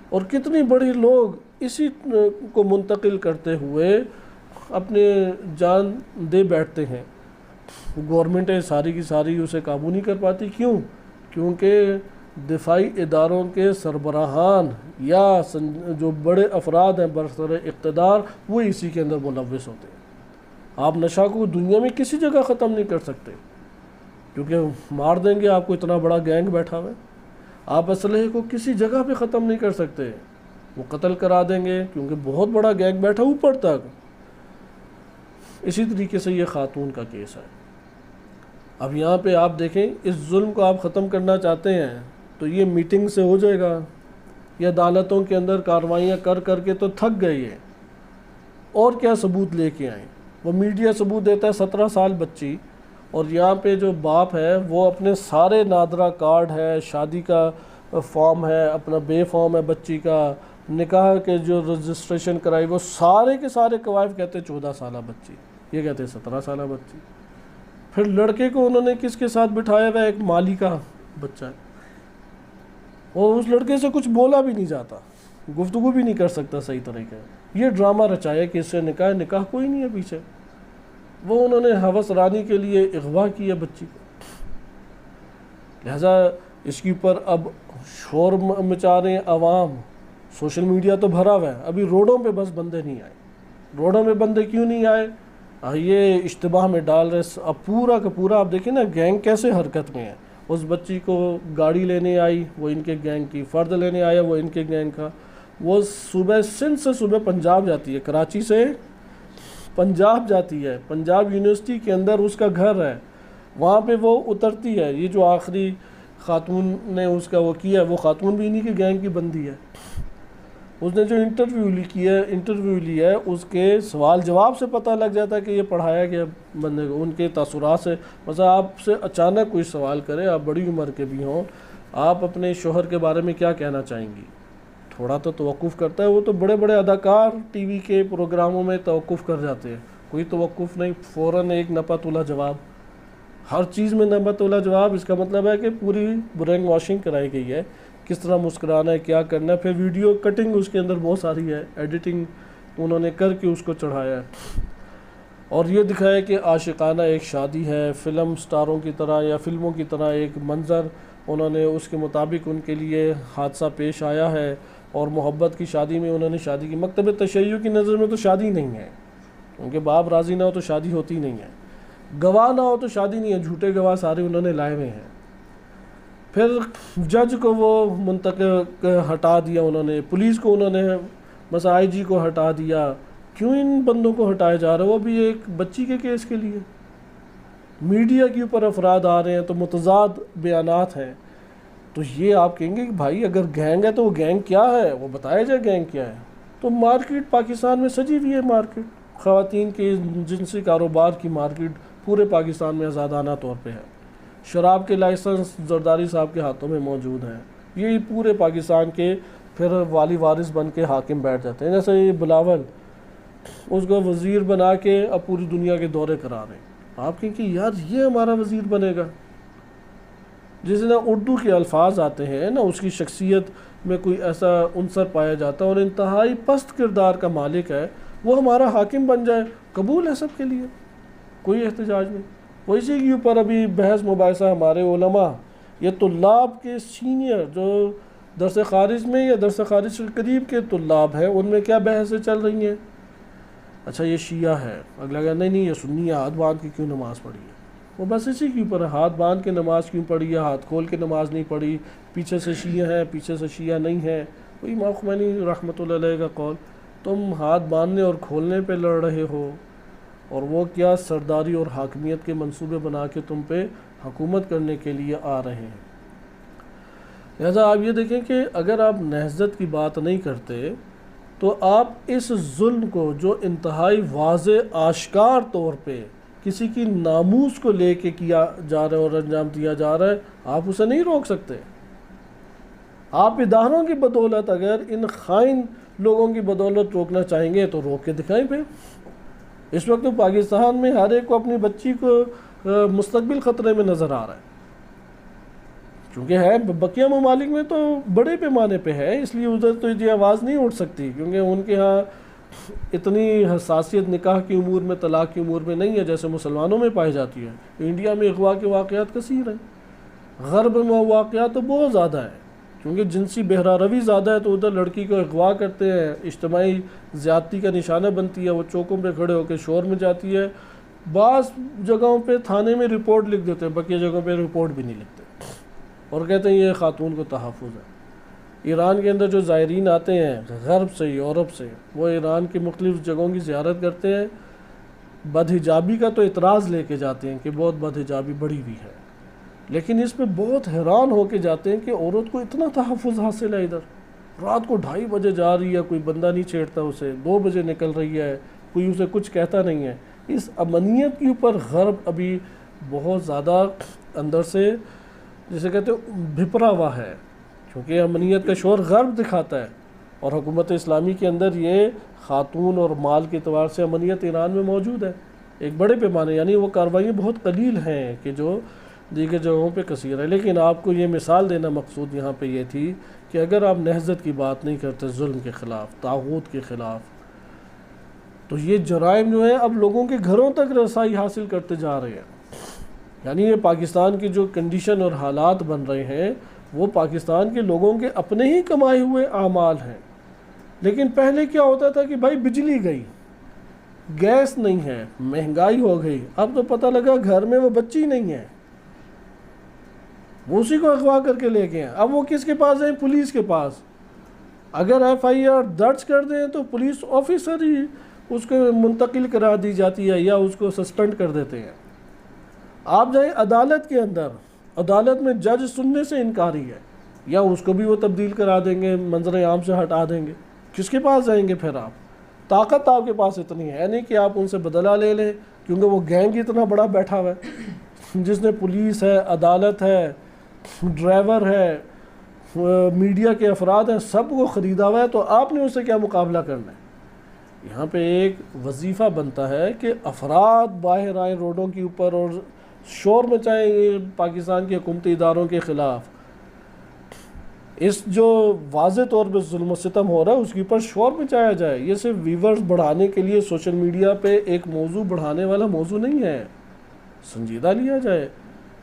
اور کتنی بڑی لوگ اسی کو منتقل کرتے ہوئے اپنے جان دے بیٹھتے ہیں۔ گورنمنٹیں ساری کی ساری اسے قابو نہیں کر پاتی، کیوں؟ کیونکہ دفاعی اداروں کے سربراہان یا جو بڑے افراد ہیں برسر اقتدار، وہ اسی کے اندر ملوث ہوتے ہیں۔ آپ نشہ کو دنیا میں کسی جگہ ختم نہیں کر سکتے، کیونکہ مار دیں گے، آپ کو اتنا بڑا گینگ بیٹھا ہوا ہے۔ آپ اسلحے کو کسی جگہ پہ ختم نہیں کر سکتے، وہ قتل کرا دیں گے، کیونکہ بہت بڑا گینگ بیٹھا اوپر تک۔ اسی طریقے سے یہ خاتون کا کیس ہے۔ اب یہاں پہ آپ دیکھیں، اس ظلم کو آپ ختم کرنا چاہتے ہیں تو یہ میٹنگ سے ہو جائے گا، یہ عدالتوں کے اندر کارروائیاں کر کر کے تو تھک گئی ہے، اور کیا ثبوت لے کے آئیں؟ وہ میڈیا ثبوت دیتا ہے 17 سال بچی، اور یہاں پہ جو باپ ہے وہ اپنے سارے نادرہ کارڈ ہے، شادی کا فارم ہے، اپنا بے فارم ہے بچی کا، نکاح کے جو رجسٹریشن کرائی، وہ سارے کے سارے قوائف کہتے ہیں 14 سالہ بچی، یہ کہتے ہیں 17 سالہ بچی۔ پھر لڑکے کو انہوں نے کس کے ساتھ بٹھایا ہوا ہے؟ ایک مالی کا بچہ ہے، اور اس لڑکے سے کچھ بولا بھی نہیں جاتا، گفتگو بھی نہیں کر سکتا صحیح طریقے۔ یہ ڈرامہ رچایا کہ اس سے نکاح کوئی نہیں ہے پیچھے، وہ انہوں نے ہوس رانی کے لیے اغوا کیا بچی کو۔ لہذا اس کے اوپر اب شور مچا رہے ہیں عوام، سوشل میڈیا تو بھرا ہوا ہے، ابھی روڈوں پہ بس بندے نہیں آئے۔ روڈوں میں بندے کیوں نہیں آئے؟ یہ اشتباہ میں ڈال رہے، اب پورا کا پورا آپ دیکھیں نا گینگ کیسے حرکت میں ہے۔ اس بچی کو گاڑی لینے آئی وہ ان کے گینگ کی، فرد لینے آیا وہ ان کے گینگ کا، وہ صبح سندھ سے صبح پنجاب جاتی ہے، کراچی سے پنجاب جاتی ہے، پنجاب یونیورسٹی کے اندر اس کا گھر ہے، وہاں پہ وہ اترتی ہے۔ یہ جو آخری خاتون نے اس کا وہ کیا ہے، وہ خاتون بھی انہی کے گینگ کی بندی ہے۔ اس نے جو انٹرویو لیا ہے اس کے سوال جواب سے پتہ لگ جاتا ہے کہ یہ پڑھایا گیا بندے کو، ان کے تاثرات سے۔ مثلا آپ سے اچانک کوئی سوال کرے، آپ بڑی عمر کے بھی ہوں، آپ اپنے شوہر کے بارے میں کیا کہنا چاہیں گی؟ تھوڑا تو توقف کرتا ہے، وہ تو بڑے بڑے اداکار ٹی وی کے پروگراموں میں توقف کر جاتے ہیں، کوئی توقف نہیں، فوراً ایک نپا تلا جواب، ہر چیز میں نپا تلا جواب۔ اس کا مطلب ہے کہ پوری برین واشنگ کرائی گئی ہے، کس طرح مسکرانا ہے، کیا کرنا ہے، پھر ویڈیو کٹنگ اس کے اندر بہت ساری ہے، ایڈیٹنگ انہوں نے کر کے اس کو چڑھایا ہے، اور یہ دکھایا کہ عاشقانہ ایک شادی ہے، فلم سٹاروں کی طرح یا فلموں کی طرح ایک منظر انہوں نے اس کے مطابق ان کے لیے حادثہ پیش آیا ہے، اور محبت کی شادی میں انہوں نے شادی کی۔ مکتب تشیع کی نظر میں تو شادی نہیں ہے، کیونکہ باپ راضی نہ ہو تو شادی ہوتی نہیں ہے، گواہ نہ ہو تو شادی نہیں ہے، جھوٹے گواہ سارے انہوں نے لائے ہوئے ہیں۔ پھر جج کو وہ منتقل ہٹا دیا انہوں نے، پولیس کو انہوں نے بس آئی جی کو ہٹا دیا۔ کیوں ان بندوں کو ہٹایا جا رہا ہے؟ وہ بھی ایک بچی کے کیس کے لیے، میڈیا کے اوپر افراد آ رہے ہیں تو متضاد بیانات ہیں، تو یہ آپ کہیں گے کہ بھائی اگر گینگ ہے تو وہ گینگ کیا ہے، وہ بتایا جائے گینگ کیا ہے۔ تو مارکیٹ پاکستان میں سجی ہوئی ہے، مارکیٹ خواتین کے جنسی کاروبار کی مارکیٹ پورے پاکستان میں آزادانہ طور پہ ہے۔ شراب کے لائسنس زرداری صاحب کے ہاتھوں میں موجود ہیں، یہ پورے پاکستان کے پھر والی وارث بن کے حاکم بیٹھ جاتے ہیں، جیسے یہ بلاول اس کو وزیر بنا کے اب پوری دنیا کے دورے کرا رہے ہیں۔ آپ کہیں کہ یار یہ ہمارا وزیر بنے گا، جس نہ اردو کے الفاظ آتے ہیں نہ اس کی شخصیت میں کوئی ایسا عنصر پایا جاتا ہے اور انتہائی پست کردار کا مالک ہے، وہ ہمارا حاکم بن جائے، قبول ہے سب کے لیے، کوئی احتجاج نہیں۔ وہ اسی کے اوپر ابھی بحث مباحثہ ہمارے علماء، یہ طلاب کے سینئر جو درس خارج میں یا درس خارج سے قریب کے طلاب ہیں، ان میں کیا بحثیں چل رہی ہیں، اچھا یہ شیعہ ہے، اگلا کہ نہیں یہ سنی ہے، ہاتھ باندھ کے کیوں نماز پڑھی ہے، وہ بس اسی کے اوپر ہے، ہاتھ باندھ کے نماز کیوں پڑھی ہے، ہاتھ کھول کے نماز نہیں پڑھی، پیچھے سے شیعہ ہیں پیچھے سے شیعہ نہیں ہے۔ وہی امام خمینی رحمۃ اللہ علیہ کا قول، تم ہاتھ باندھنے اور کھولنے پہ لڑ رہے ہو، اور وہ کیا سرداری اور حاکمیت کے منصوبے بنا کے تم پہ حکومت کرنے کے لیے آ رہے ہیں۔ لہذا آپ یہ دیکھیں کہ اگر آپ نہضت کی بات نہیں کرتے تو آپ اس ظلم کو جو انتہائی واضح آشکار طور پہ کسی کی ناموس کو لے کے کیا جا رہا ہے اور انجام دیا جا رہا ہے، آپ اسے نہیں روک سکتے۔ آپ اداروں کی بدولت اگر ان خائن لوگوں کی بدولت روکنا چاہیں گے تو روک کے دکھائیں پہ۔ اس وقت پاکستان میں ہر ایک کو اپنی بچی کو مستقبل خطرے میں نظر آ رہا ہے، چونکہ ہے بقیہ ممالک میں تو بڑے پیمانے پہ ہے، اس لیے ادھر تو یہ آواز نہیں اٹھ سکتی، کیونکہ ان کے ہاں اتنی حساسیت نکاح کی امور میں، طلاق کی امور میں نہیں ہے جیسے مسلمانوں میں پائی جاتی ہے۔ انڈیا میں اغوا کے واقعات کثیر ہیں، غرب میں واقعات تو بہت زیادہ ہیں، کیونکہ جنسی بہرہ روی زیادہ ہے تو ادھر لڑکی کو اغوا کرتے ہیں، اجتماعی زیادتی کا نشانہ بنتی ہے، وہ چوکوں پہ کھڑے ہو کے شور میں جاتی ہے، بعض جگہوں پہ تھانے میں رپورٹ لکھ دیتے ہیں، بقیہ جگہوں پہ رپورٹ بھی نہیں لکھتے اور کہتے ہیں یہ خاتون کو تحفظ ہے۔ ایران کے اندر جو زائرین آتے ہیں غرب سے، یورپ سے، وہ ایران کی مختلف جگہوں کی زیارت کرتے ہیں، بد حجابی کا تو اعتراض لے کے جاتے ہیں کہ بہت بد حجابی بڑھی ہوئی ہے، لیکن اس پہ بہت حیران ہو کے جاتے ہیں کہ عورت کو اتنا تحفظ حاصل ہے، ادھر رات کو 2:30 بجے جا رہی ہے، کوئی بندہ نہیں چھیڑتا اسے، 2 بجے نکل رہی ہے، کوئی اسے کچھ کہتا نہیں ہے۔ اس امنیت کے اوپر غرب ابھی بہت زیادہ اندر سے جسے کہتے ہیں بھپرا ہوا ہے، کیونکہ امنیت کا شور غرب دکھاتا ہے، اور حکومت اسلامی کے اندر یہ خاتون اور مال کے اعتبار سے امنیت ایران میں موجود ہے ایک بڑے پیمانے، یعنی وہ کارروائیاں بہت قلیل ہیں کہ جو دیگر جگہوں پہ کثیر ہے۔ لیکن آپ کو یہ مثال دینا مقصود یہاں پہ یہ تھی کہ اگر آپ نہضت کی بات نہیں کرتے ظلم کے خلاف، طاغوت کے خلاف، تو یہ جرائم جو ہیں اب لوگوں کے گھروں تک رسائی حاصل کرتے جا رہے ہیں۔ یعنی یہ پاکستان کی جو کنڈیشن اور حالات بن رہے ہیں وہ پاکستان کے لوگوں کے اپنے ہی کمائے ہوئے اعمال ہیں۔ لیکن پہلے کیا ہوتا تھا کہ بھائی بجلی گئی، گیس نہیں ہے، مہنگائی ہو گئی، اب تو پتہ لگا گھر میں وہ بچی نہیں ہے، وہ اسی کو اغوا کر کے لے گئے ہیں۔ اب وہ کس کے پاس جائیں؟ پولیس کے پاس۔ اگر FIR درج کر دیں تو پولیس آفیسر ہی اس کو منتقل کرا دی جاتی ہے یا اس کو سسپینڈ کر دیتے ہیں۔ آپ جائیں عدالت کے اندر، عدالت میں جج سننے سے انکاری ہے، یا اس کو بھی وہ تبدیل کرا دیں گے، منظر عام سے ہٹا دیں گے۔ کس کے پاس جائیں گے پھر آپ؟ طاقت آپ کے پاس اتنی ہے نہیں کہ آپ ان سے بدلہ لے لیں، کیونکہ وہ گینگ اتنا بڑا بیٹھا ہوا ہے جس نے پولیس ہے، عدالت ہے، ڈرائیور ہے، میڈیا کے افراد ہیں، سب کو خریدا ہوا ہے، تو آپ نے اس سے کیا مقابلہ کرنا ہے؟ یہاں پہ ایک وظیفہ بنتا ہے کہ افراد باہر آئیں روڈوں کے اوپر اور شور مچائیں پاکستان کے حکومتی اداروں کے خلاف۔ اس جو واضح طور پہ ظلم و ستم ہو رہا ہے اس کے اوپر شور مچایا جائے۔ یہ صرف ویورز بڑھانے کے لیے سوشل میڈیا پہ ایک موضوع بڑھانے والا موضوع نہیں ہے، سنجیدہ لیا جائے۔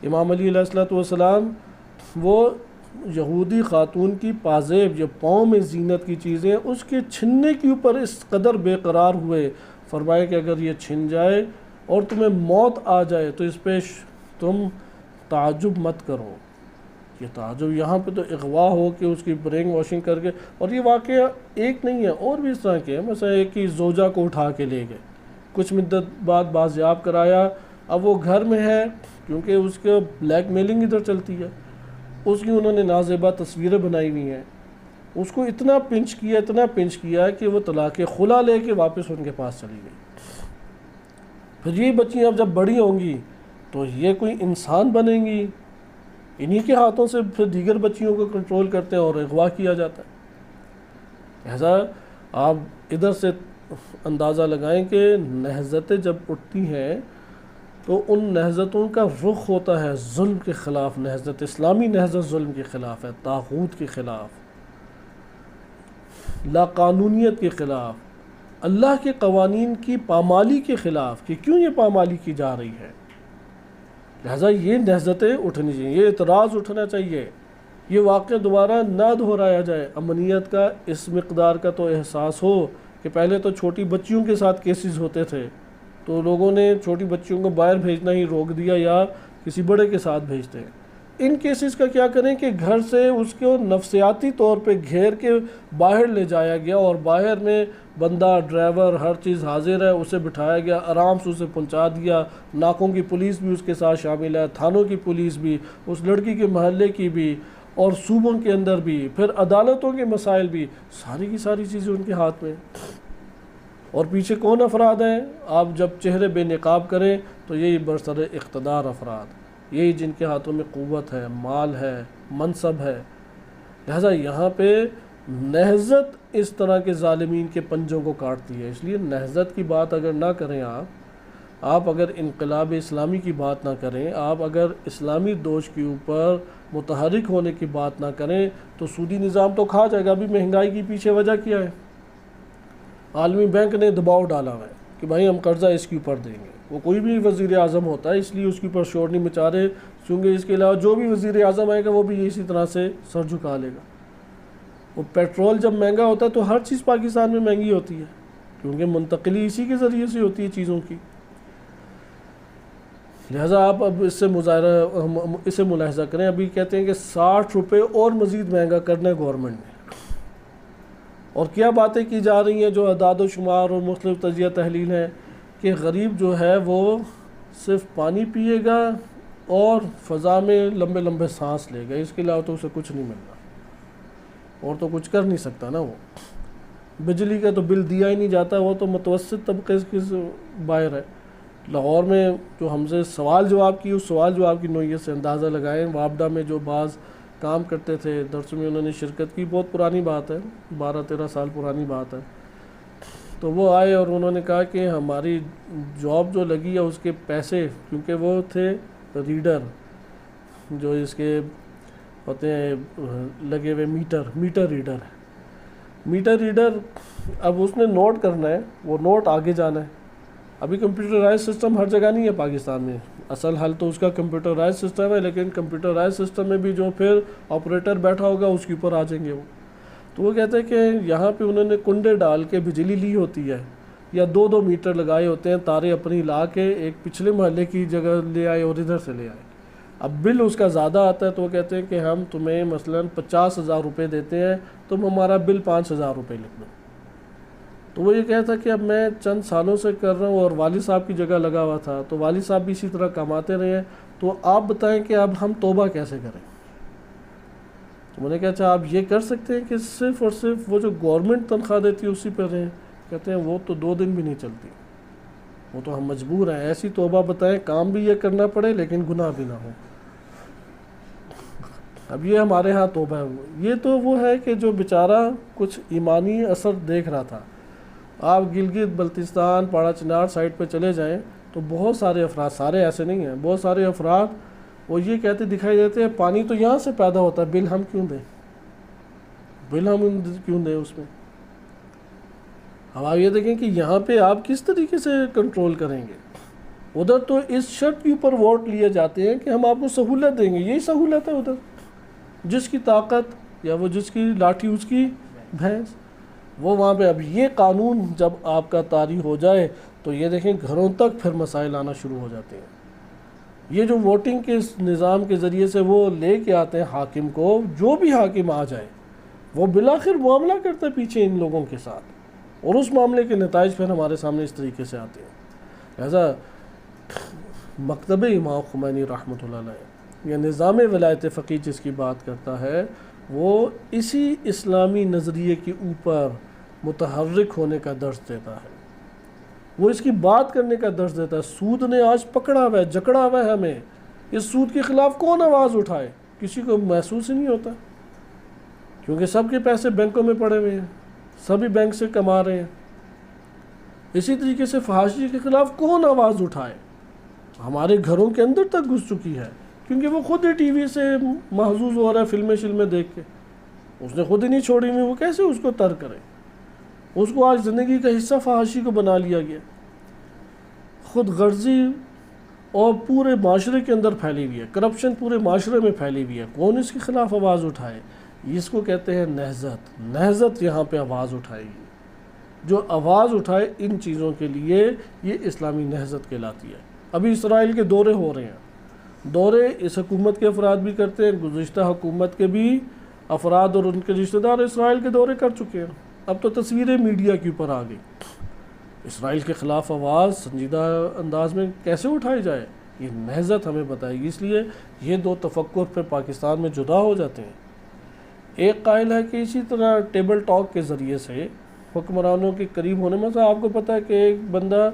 امام علی علیہ السلام وہ یہودی خاتون کی پازیب یا پاؤں میں زینت کی چیزیں اس کے چھننے کے اوپر اس قدر بے قرار ہوئے، فرمایا کہ اگر یہ چھن جائے اور تمہیں موت آ جائے تو اس پہ تم تعجب مت کرو۔ یہ تعجب یہاں پہ تو اغوا ہو کے اس کی برین واشنگ کر کے، اور یہ واقعہ ایک نہیں ہے، اور بھی اس طرح کے ہیں۔ مثلا ایک کی زوجہ کو اٹھا کے لے گئے، کچھ مدت بعد بازیاب کرایا اب وہ گھر میں ہے کیونکہ اس کے بلیک میلنگ ادھر چلتی ہے، اس کی انہوں نے نازیبہ تصویریں بنائی ہوئی ہیں، اس کو اتنا پنچ کیا کہ وہ طلاق خلا لے کے واپس ان کے پاس چلی گئی۔ پھر یہ بچیاں اب جب بڑی ہوں گی تو یہ کوئی انسان بنیں گی، انہی کے ہاتھوں سے پھر دیگر بچیوں کو کنٹرول کرتے ہیں اور اغوا کیا جاتا ہے۔ لہذا آپ ادھر سے اندازہ لگائیں کہ نہضتیں جب اٹھتی ہیں تو ان نہضتوں کا رخ ہوتا ہے ظلم کے خلاف، نہضت اسلامی نہضت ظلم کے خلاف ہے، طاغوت کے خلاف، لا قانونیت کے خلاف، اللہ کے قوانین کی پامالی کے خلاف کہ کیوں یہ پامالی کی جا رہی ہے۔ لہذا یہ نہضتیں اٹھنی چاہیے، یہ اعتراض اٹھنا چاہیے، یہ واقعہ دوبارہ نہ دہرایا جائے۔ امنیت کا اس مقدار کا تو احساس ہو کہ پہلے تو چھوٹی بچیوں کے ساتھ کیسز ہوتے تھے تو لوگوں نے چھوٹی بچیوں کو باہر بھیجنا ہی روک دیا یا کسی بڑے کے ساتھ بھیجتے ہیں۔ ان کیسز کا کیا کریں کہ گھر سے اس کو نفسیاتی طور پہ گھیر کے باہر لے جایا گیا اور باہر میں بندہ، ڈرائیور، ہر چیز حاضر ہے، اسے بٹھایا گیا، آرام سے اسے پہنچا دیا، ناکوں کی پولیس بھی اس کے ساتھ شامل ہے، تھانوں کی پولیس بھی، اس لڑکی کے محلے کی بھی، اور صوبوں کے اندر بھی، پھر عدالتوں کے مسائل بھی، ساری کی ساری چیزیں ان کے ہاتھ میں۔ اور پیچھے کون افراد ہیں؟ آپ جب چہرے بے نقاب کریں تو یہی برسر اقتدار افراد، یہی جن کے ہاتھوں میں قوت ہے، مال ہے، منصب ہے۔ لہذا یہاں پہ نہضت اس طرح کے ظالمین کے پنجوں کو کاٹتی ہے۔ اس لیے نہضت کی بات اگر نہ کریں آپ اگر انقلاب اسلامی کی بات نہ کریں، آپ اگر اسلامی دوش کے اوپر متحرک ہونے کی بات نہ کریں تو سودی نظام تو کھا جائے گا۔ ابھی مہنگائی کی پیچھے وجہ کیا ہے؟ عالمی بینک نے دباؤ ڈالا ہوا ہے کہ بھائی ہم قرضہ اس کے اوپر دیں گے۔ وہ کوئی بھی وزیر اعظم ہوتا ہے اس لیے اس کے اوپر شور نہیں مچا رہے، کیونکہ اس کے علاوہ جو بھی وزیر اعظم آئے گا وہ بھی اسی طرح سے سر جھکا لے گا۔ وہ پیٹرول جب مہنگا ہوتا ہے تو ہر چیز پاکستان میں مہنگی ہوتی ہے، کیونکہ منتقلی اسی کے ذریعے سے ہوتی ہے چیزوں کی۔ لہٰذا آپ اب اس سے ملاحظہ کریں، ابھی کہتے ہیں کہ 60 روپے اور مزید مہنگا کرنا ہے گورنمنٹ نے، اور کیا باتیں کی جا رہی ہیں جو اعداد و شمار اور مختلف تجزیہ تحلیل ہیں کہ غریب جو ہے وہ صرف پانی پیے گا اور فضا میں لمبے لمبے سانس لے گا، اس کے علاوہ تو اسے کچھ نہیں مل رہا، اور تو کچھ کر نہیں سکتا نا۔ وہ بجلی کا تو بل دیا ہی نہیں جاتا، وہ تو متوسط طبقے کے باہر ہے۔ لاہور میں جو ہم سے سوال جواب کی، اس سوال جواب کی نوعیت سے اندازہ لگائیں، وابڈا میں جو بعض کام کرتے تھے، درس میں انہوں نے شرکت کی، بہت پرانی بات ہے، 12-13 سال پرانی بات ہے، تو وہ آئے اور انہوں نے کہا کہ ہماری جاب جو لگی ہے اس کے پیسے، کیونکہ وہ تھے ریڈر جو اس کے ہوتے ہیں لگے ہوئے میٹر ریڈر، اب اس نے نوٹ کرنا ہے، وہ نوٹ آگے جانا ہے۔ ابھی کمپیوٹرائز سسٹم ہر جگہ نہیں ہے پاکستان میں، اصل حل تو اس کا کمپیوٹرائز سسٹم ہے، لیکن کمپیوٹرائز سسٹم میں بھی جو پھر آپریٹر بیٹھا ہوگا اس کے اوپر آ جائیں گے وہ۔ تو وہ کہتے ہیں کہ یہاں پہ انہوں نے کنڈے ڈال کے بجلی لی ہوتی ہے، یا 2 میٹر لگائے ہوتے ہیں، تارے اپنی لا کے ایک پچھلے محلے کی جگہ لے آئے اور ادھر سے لے آئے۔ اب بل اس کا زیادہ آتا ہے تو وہ کہتے ہیں کہ ہم تمہیں مثلاً 50,000 روپے دیتے ہیں، تم ہمارا بل 5,000 روپے لکھ دو۔ تو وہ یہ کہتا کہ اب میں چند سالوں سے کر رہا ہوں اور والد صاحب کی جگہ لگا ہوا تھا، تو والد صاحب بھی اسی طرح کماتے رہے ہیں، تو آپ بتائیں کہ اب ہم توبہ کیسے کریں؟ تو میں نے کہا اچھا آپ یہ کر سکتے ہیں کہ صرف اور صرف وہ جو گورنمنٹ تنخواہ دیتی ہے اسی پہ رہیں؟ کہتے ہیں وہ تو 2 دن بھی نہیں چلتی، وہ تو ہم مجبور ہیں، ایسی توبہ بتائیں کام بھی یہ کرنا پڑے لیکن گناہ بھی نہ ہو۔ اب یہ ہمارے ہاں توبہ ہے۔ یہ تو وہ ہے کہ جو بیچارہ کچھ ایمانی اثر دیکھ رہا تھا۔ آپ گلگت بلتستان پاڑا چنار سائٹ پہ چلے جائیں تو بہت سارے افراد، سارے ایسے نہیں ہیں، بہت سارے افراد وہ یہ کہتے دکھائی دیتے ہیں پانی تو یہاں سے پیدا ہوتا ہے، بل ہم کیوں دیں اس میں۔ اب آپ یہ دیکھیں کہ یہاں پہ آپ کس طریقے سے کنٹرول کریں گے۔ ادھر تو اس شرط کے اوپر ووٹ لیے جاتے ہیں کہ ہم آپ کو سہولت دیں گے، یہی سہولت ہے ادھر، جس کی طاقت یا وہ جس کی لاٹھی اس کی بھینس، وہ وہاں پہ۔ اب یہ قانون جب آپ کا طاری ہو جائے تو یہ دیکھیں گھروں تک پھر مسائل آنا شروع ہو جاتے ہیں۔ یہ جو ووٹنگ کے نظام کے ذریعے سے وہ لے کے آتے ہیں حاکم کو، جو بھی حاکم آ جائے وہ بالآخر معاملہ کرتا ہے پیچھے ان لوگوں کے ساتھ، اور اس معاملے کے نتائج پھر ہمارے سامنے اس طریقے سے آتے ہیں۔ لہذا مکتب امام خمینی رحمۃ اللہ علیہ یا نظام ولایت فقیہ جس کی بات کرتا ہے وہ اسی اسلامی نظریے کے اوپر متحرک ہونے کا درس دیتا ہے، وہ اس کی بات کرنے کا درس دیتا ہے۔ سود نے آج پکڑا ہوا ہے، جکڑا ہوا ہے ہمیں، اس سود کے خلاف کون آواز اٹھائے؟ کسی کو محسوس ہی نہیں ہوتا، کیونکہ سب کے پیسے بینکوں میں پڑے ہوئے ہیں، سبھی بینک سے کما رہے ہیں۔ اسی طریقے سے فحاشی کے خلاف کون آواز اٹھائے؟ ہمارے گھروں کے اندر تک گھس چکی ہے، کیونکہ وہ خود ہی ٹی وی سے محظوظ ہو رہا ہے، فلمیں شلمیں دیکھ کے، اس نے خود ہی نہیں چھوڑی ہوئی، وہ کیسے اس کو ترک کرے؟ اس کو آج زندگی کا حصہ فحاشی کو بنا لیا گیا، خود غرضی اور پورے معاشرے کے اندر پھیلی ہوئی ہے، کرپشن پورے معاشرے میں پھیلی ہوئی ہے۔ کون اس کے خلاف آواز اٹھائے؟ اس کو کہتے ہیں نہضت۔ نہضت یہاں پہ آواز اٹھائے گی، جو آواز اٹھائے ان چیزوں کے لیے، یہ اسلامی نہضت کہلاتی ہے۔ ابھی اسرائیل کے دورے ہو رہے ہیں، دورے اس حکومت کے افراد بھی کرتے ہیں، گزشتہ حکومت کے بھی افراد اور ان کے رشتہ دار اسرائیل کے دورے کر چکے ہیں۔ اب تو تصویریں میڈیا کے اوپر آ گئی۔ اسرائیل کے خلاف آواز سنجیدہ انداز میں کیسے اٹھائی جائے، یہ نہضت ہمیں بتائے گی۔ اس لیے یہ دو تفکر پہ پاکستان میں جدا ہو جاتے ہیں۔ ایک قائل ہے کہ اسی طرح ٹیبل ٹاک کے ذریعے سے حکمرانوں کے قریب ہونے میں، آپ کو پتہ ہے کہ ایک بندہ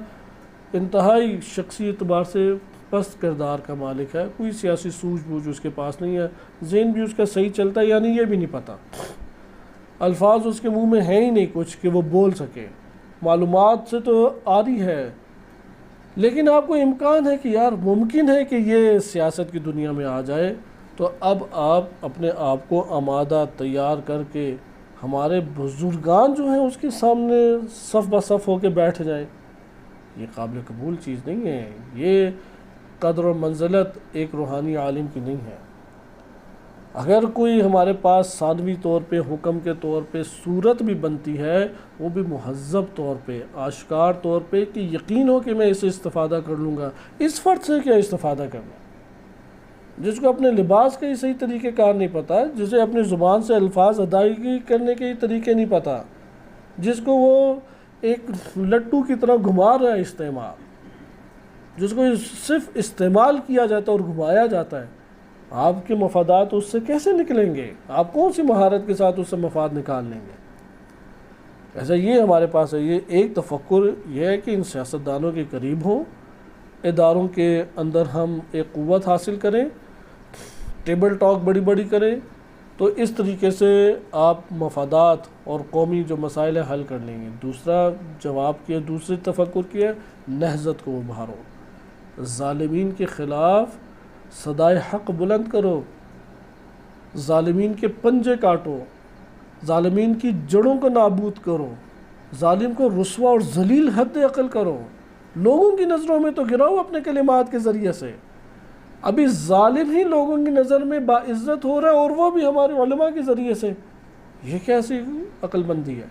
انتہائی شخصی اعتبار سے پست کردار کا مالک ہے، کوئی سیاسی سوجھ بوجھ اس کے پاس نہیں ہے، ذہن بھی اس کا صحیح چلتا ہے یا نہیں یہ بھی نہیں پتہ، الفاظ اس کے منہ میں ہیں ہی نہیں کچھ کہ وہ بول سکے، معلومات سے تو آ رہی ہے، لیکن آپ کو امکان ہے کہ یار ممکن ہے کہ یہ سیاست کی دنیا میں آ جائے، تو اب آپ اپنے آپ کو آمادہ تیار کر کے ہمارے بزرگان جو ہیں اس کے سامنے صف بہ صف ہو کے بیٹھ جائیں۔ یہ قابل قبول چیز نہیں ہے، یہ قدر و منزلت ایک روحانی عالم کی نہیں ہے۔ اگر کوئی ہمارے پاس ثانوی طور پہ حکم کے طور پہ صورت بھی بنتی ہے، وہ بھی مہذب طور پہ، آشکار طور پہ، کہ یقین ہو کہ میں اسے استفادہ کر لوں گا، اس فرد سے کیا استفادہ کرنا؟ جس کو اپنے لباس کا ہی صحیح طریقہ کار نہیں پتہ، جسے اپنی زبان سے الفاظ ادائیگی کرنے کے طریقے نہیں پتہ، جس کو وہ ایک لٹو کی طرح گھما رہا ہے استعمال، جس کو صرف استعمال کیا جاتا ہے اور گھمایا جاتا ہے، آپ کے مفادات اس سے کیسے نکلیں گے؟ آپ کون سی مہارت کے ساتھ اس سے مفاد نکال لیں گے؟ ایسا یہ ہمارے پاس ہے۔ یہ ایک تفکر یہ ہے کہ ان سیاستدانوں کے قریب ہوں، اداروں کے اندر ہم ایک قوت حاصل کریں، ٹیبل ٹاک بڑی بڑی کریں، تو اس طریقے سے آپ مفادات اور قومی جو مسائل ہیں حل کر لیں گے۔ دوسرا جواب کیا، دوسری تفکر کیا، نہضت کو ابھارو، ظالمین کے خلاف صدائے حق بلند کرو، ظالمین کے پنجے کاٹو، ظالمین کی جڑوں کو نابود کرو، ظالم کو رسوا اور ذلیل حد عقل کرو، لوگوں کی نظروں میں تو گراؤ اپنے کلمات کے ذریعے سے۔ ابھی ظالم ہی لوگوں کی نظر میں باعزت ہو رہا ہے، اور وہ بھی ہمارے علماء کے ذریعے سے، یہ کیسی عقل مندی ہے؟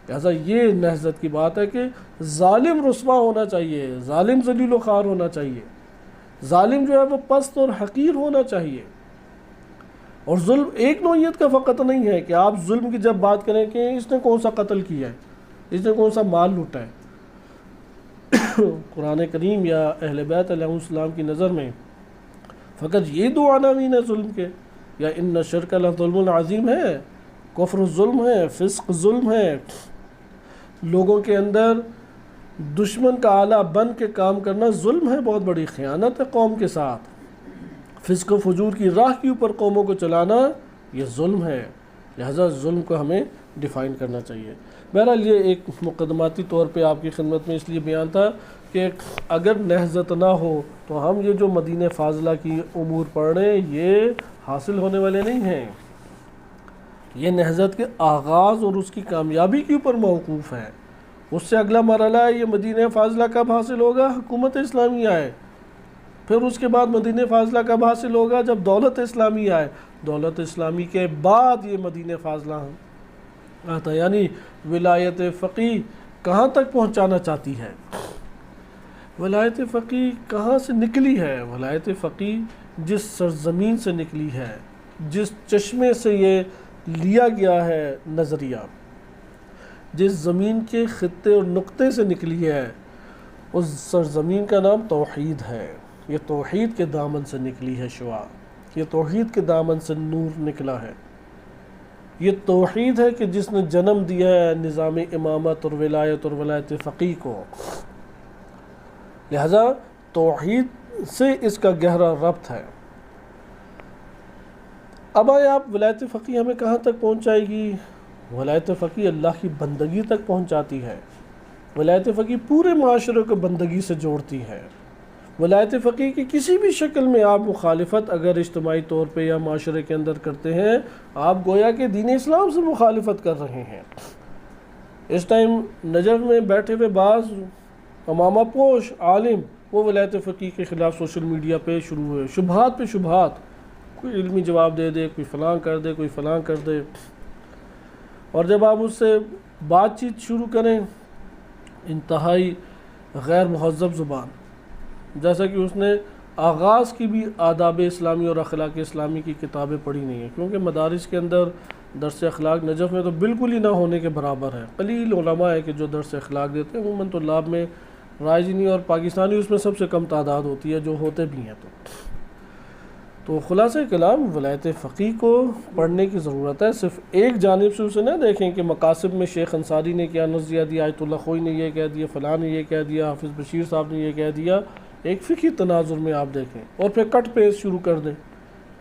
لہٰذا یہ نہضت کی بات ہے کہ ظالم رسوا ہونا چاہیے، ظالم ذلیل و خوار ہونا چاہیے، ظالم جو ہے وہ پست اور حقیر ہونا چاہیے۔ اور ظلم ایک نوعیت کا فقط نہیں ہے کہ آپ ظلم کی جب بات کریں کہ اس نے کون سا قتل کیا ہے، اس نے کون سا مال لوٹا ہے۔ قرآن کریم یا اہل بیت علیہ السلام کی نظر میں فقط یہ دو عناوین ہے ظلم کے، یا ان الشرک لظلم عظیم ہے، کفر ظلم ہے، فسق ظلم ہے، لوگوں کے اندر دشمن کا آلہ بن کے کام کرنا ظلم ہے، بہت بڑی خیانت ہے قوم کے ساتھ، فسق و فجور کی راہ کے اوپر قوموں کو چلانا یہ ظلم ہے۔ لہذا ظلم کو ہمیں ڈیفائن کرنا چاہیے۔ بہرحال یہ ایک مقدماتی طور پہ آپ کی خدمت میں اس لیے بیان تھا کہ اگر نہضت نہ ہو تو ہم یہ جو مدینہ فاضلہ کی امور پڑھ رہے ہیں یہ حاصل ہونے والے نہیں ہیں۔ یہ نہضت کے آغاز اور اس کی کامیابی کے اوپر موقوف ہے۔ اس سے اگلا مرحلہ ہے یہ مدینہ فاضلہ کب حاصل ہوگا؟ حکومت اسلامی آئے۔ پھر اس کے بعد مدینہ فاضلہ کب حاصل ہوگا؟ جب دولت اسلامی آئے۔ دولت اسلامی کے بعد یہ مدینہ فاضلہ آتا ہے۔ یعنی ولایت فقیہ کہاں تک پہنچانا چاہتی ہے؟ ولایت فقیہ کہاں سے نکلی ہے؟ ولایت فقیہ جس سرزمین سے نکلی ہے، جس چشمے سے یہ لیا گیا ہے نظریہ، جس زمین کے خطے اور نقطے سے نکلی ہے، اس سرزمین کا نام توحید ہے۔ یہ توحید کے دامن سے نکلی ہے شعاع، یہ توحید کے دامن سے نور نکلا ہے، یہ توحید ہے کہ جس نے جنم دیا ہے نظام امامت اور ولایت فقیہ کو۔ لہذا توحید سے اس کا گہرا ربط ہے۔ اب آئے آپ ولایت فقیہ ہمیں کہاں تک پہنچائے گی؟ ولایت فقیہ اللہ کی بندگی تک پہنچاتی ہے، ولایت فقیہ پورے معاشرے کو بندگی سے جوڑتی ہے۔ ولایت فقیہ کی کسی بھی شکل میں آپ مخالفت اگر اجتماعی طور پہ یا معاشرے کے اندر کرتے ہیں، آپ گویا کہ دین اسلام سے مخالفت کر رہے ہیں۔ اس ٹائم نجف میں بیٹھے ہوئے بعض امامہ پوش عالم وہ ولایت فقیہ کے خلاف سوشل میڈیا پہ شروع ہوئے، شبہات پہ شبہات، کوئی علمی جواب دے دے، کوئی فلاں کر دے، کوئی فلاں کر دے، اور جب آپ اس سے بات چیت شروع کریں انتہائی غیر مہذب زبان، جیسا کہ اس نے آغاز کی بھی آداب اسلامی اور اخلاق اسلامی کی کتابیں پڑھی نہیں ہیں، کیونکہ مدارس کے اندر درس اخلاق نجف میں تو بالکل ہی نہ ہونے کے برابر ہے۔ قلیل علماء ہے کہ جو درس اخلاق دیتے ہیں، عموماً طلاب میں رائج نہیں، اور پاکستانی اس میں سب سے کم تعداد ہوتی ہے جو ہوتے بھی ہیں۔ تو خلاصہ کلام ولایت فقیہ کو پڑھنے کی ضرورت ہے۔ صرف ایک جانب سے اسے نہ دیکھیں کہ مقاصد میں شیخ انصاری نے کیا نظریہ دیا، آیت اللہ خوئی نے یہ کہہ دیا، فلاں نے یہ کہہ دیا، حافظ بشیر صاحب نے یہ کہہ دیا۔ ایک فقہی تناظر میں آپ دیکھیں اور پھر کٹ پیسٹ شروع کر دیں،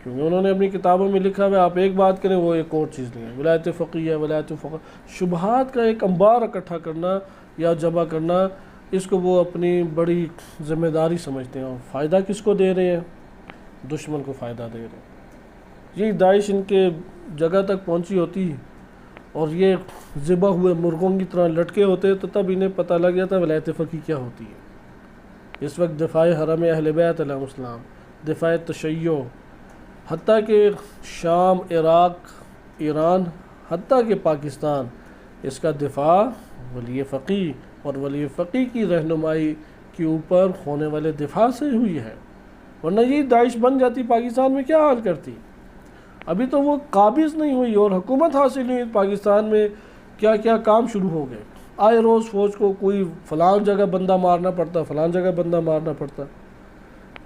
کیونکہ انہوں نے اپنی کتابوں میں لکھا ہوا ہے آپ ایک بات کریں وہ ایک اور چیز نہیں ہے۔ ولایت فقیہ ہے، ولایت فقیہ، شبہات کا ایک انبار اکٹھا کرنا یا جمع کرنا، اس کو وہ اپنی بڑی ذمہ داری سمجھتے ہیں، اور فائدہ کس کو دے رہے ہیں؟ دشمن کو فائدہ دے رہے ہیں۔ یہ داعش ان کے جگہ تک پہنچی ہوتی اور یہ ذبح ہوئے مرغوں کی طرح لٹکے ہوتے تو تب انہیں پتہ لگ جاتا ولایت فقیہ کیا ہوتی ہے۔ اس وقت دفاع حرم اہل بیت علیہ السلام، دفاع تشیع، حتیٰ کہ شام، عراق، ایران، حتیٰ کہ پاکستان، اس کا دفاع ولی فقیہ اور ولی فقیہ کی رہنمائی کے اوپر ہونے والے دفاع سے ہوئی ہے، ورنہ یہ داعش بن جاتی پاکستان میں کیا حال کرتی؟ ابھی تو وہ قابض نہیں ہوئی اور حکومت حاصل ہوئی، پاکستان میں کیا کیا کام شروع ہو گئے۔ آئے روز فوج کو کوئی فلاں جگہ بندہ مارنا پڑتا، فلاں جگہ بندہ مارنا پڑتا،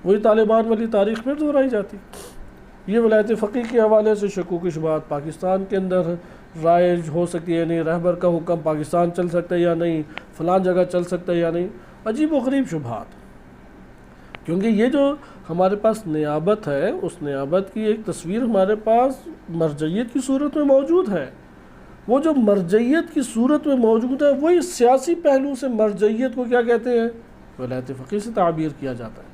وہی طالبان والی تاریخ پھر دہرائی جاتی۔ یہ ولایت فقیہ کے حوالے سے شکوک و شبہات پاکستان کے اندر رائج ہو سکتی ہے نہیں، رہبر کا حکم پاکستان چل سکتا ہے یا نہیں، فلاں جگہ چل سکتا ہے یا نہیں، عجیب و غریب شبہات۔ کیونکہ یہ جو ہمارے پاس نیابت ہے، اس نیابت کی ایک تصویر ہمارے پاس مرجعیت کی صورت میں موجود ہے۔ وہ جو مرجعیت کی صورت میں موجود ہے وہی سیاسی پہلو سے مرجعیت کو کیا کہتے ہیں؟ ولایت فقیہ سے تعبیر کیا جاتا ہے۔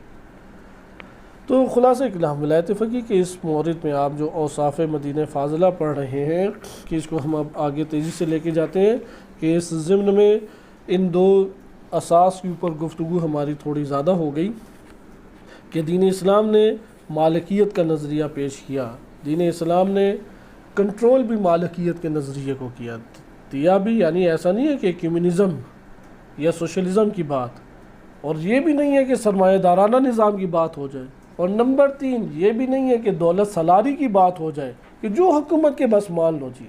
تو خلاصہ کلام ولایت فقیہ کے اس مورد میں آپ جو اوصاف مدینہ فاضلہ پڑھ رہے ہیں کہ اس کو ہم اب آگے تیزی سے لے کے جاتے ہیں کہ اس ضمن میں ان دو اساس کے اوپر گفتگو ہماری تھوڑی زیادہ ہو گئی کہ دین اسلام نے مالکیت کا نظریہ پیش کیا، دین اسلام نے کنٹرول بھی مالکیت کے نظریے کو دیا بھی، یعنی ایسا نہیں ہے کہ کمیونزم یا سوشلزم کی بات، اور یہ بھی نہیں ہے کہ سرمایہ دارانہ نظام کی بات ہو جائے، اور نمبر 3 یہ بھی نہیں ہے کہ دولت سالاری کی بات ہو جائے کہ جو حکومت کے بس مان لو جی،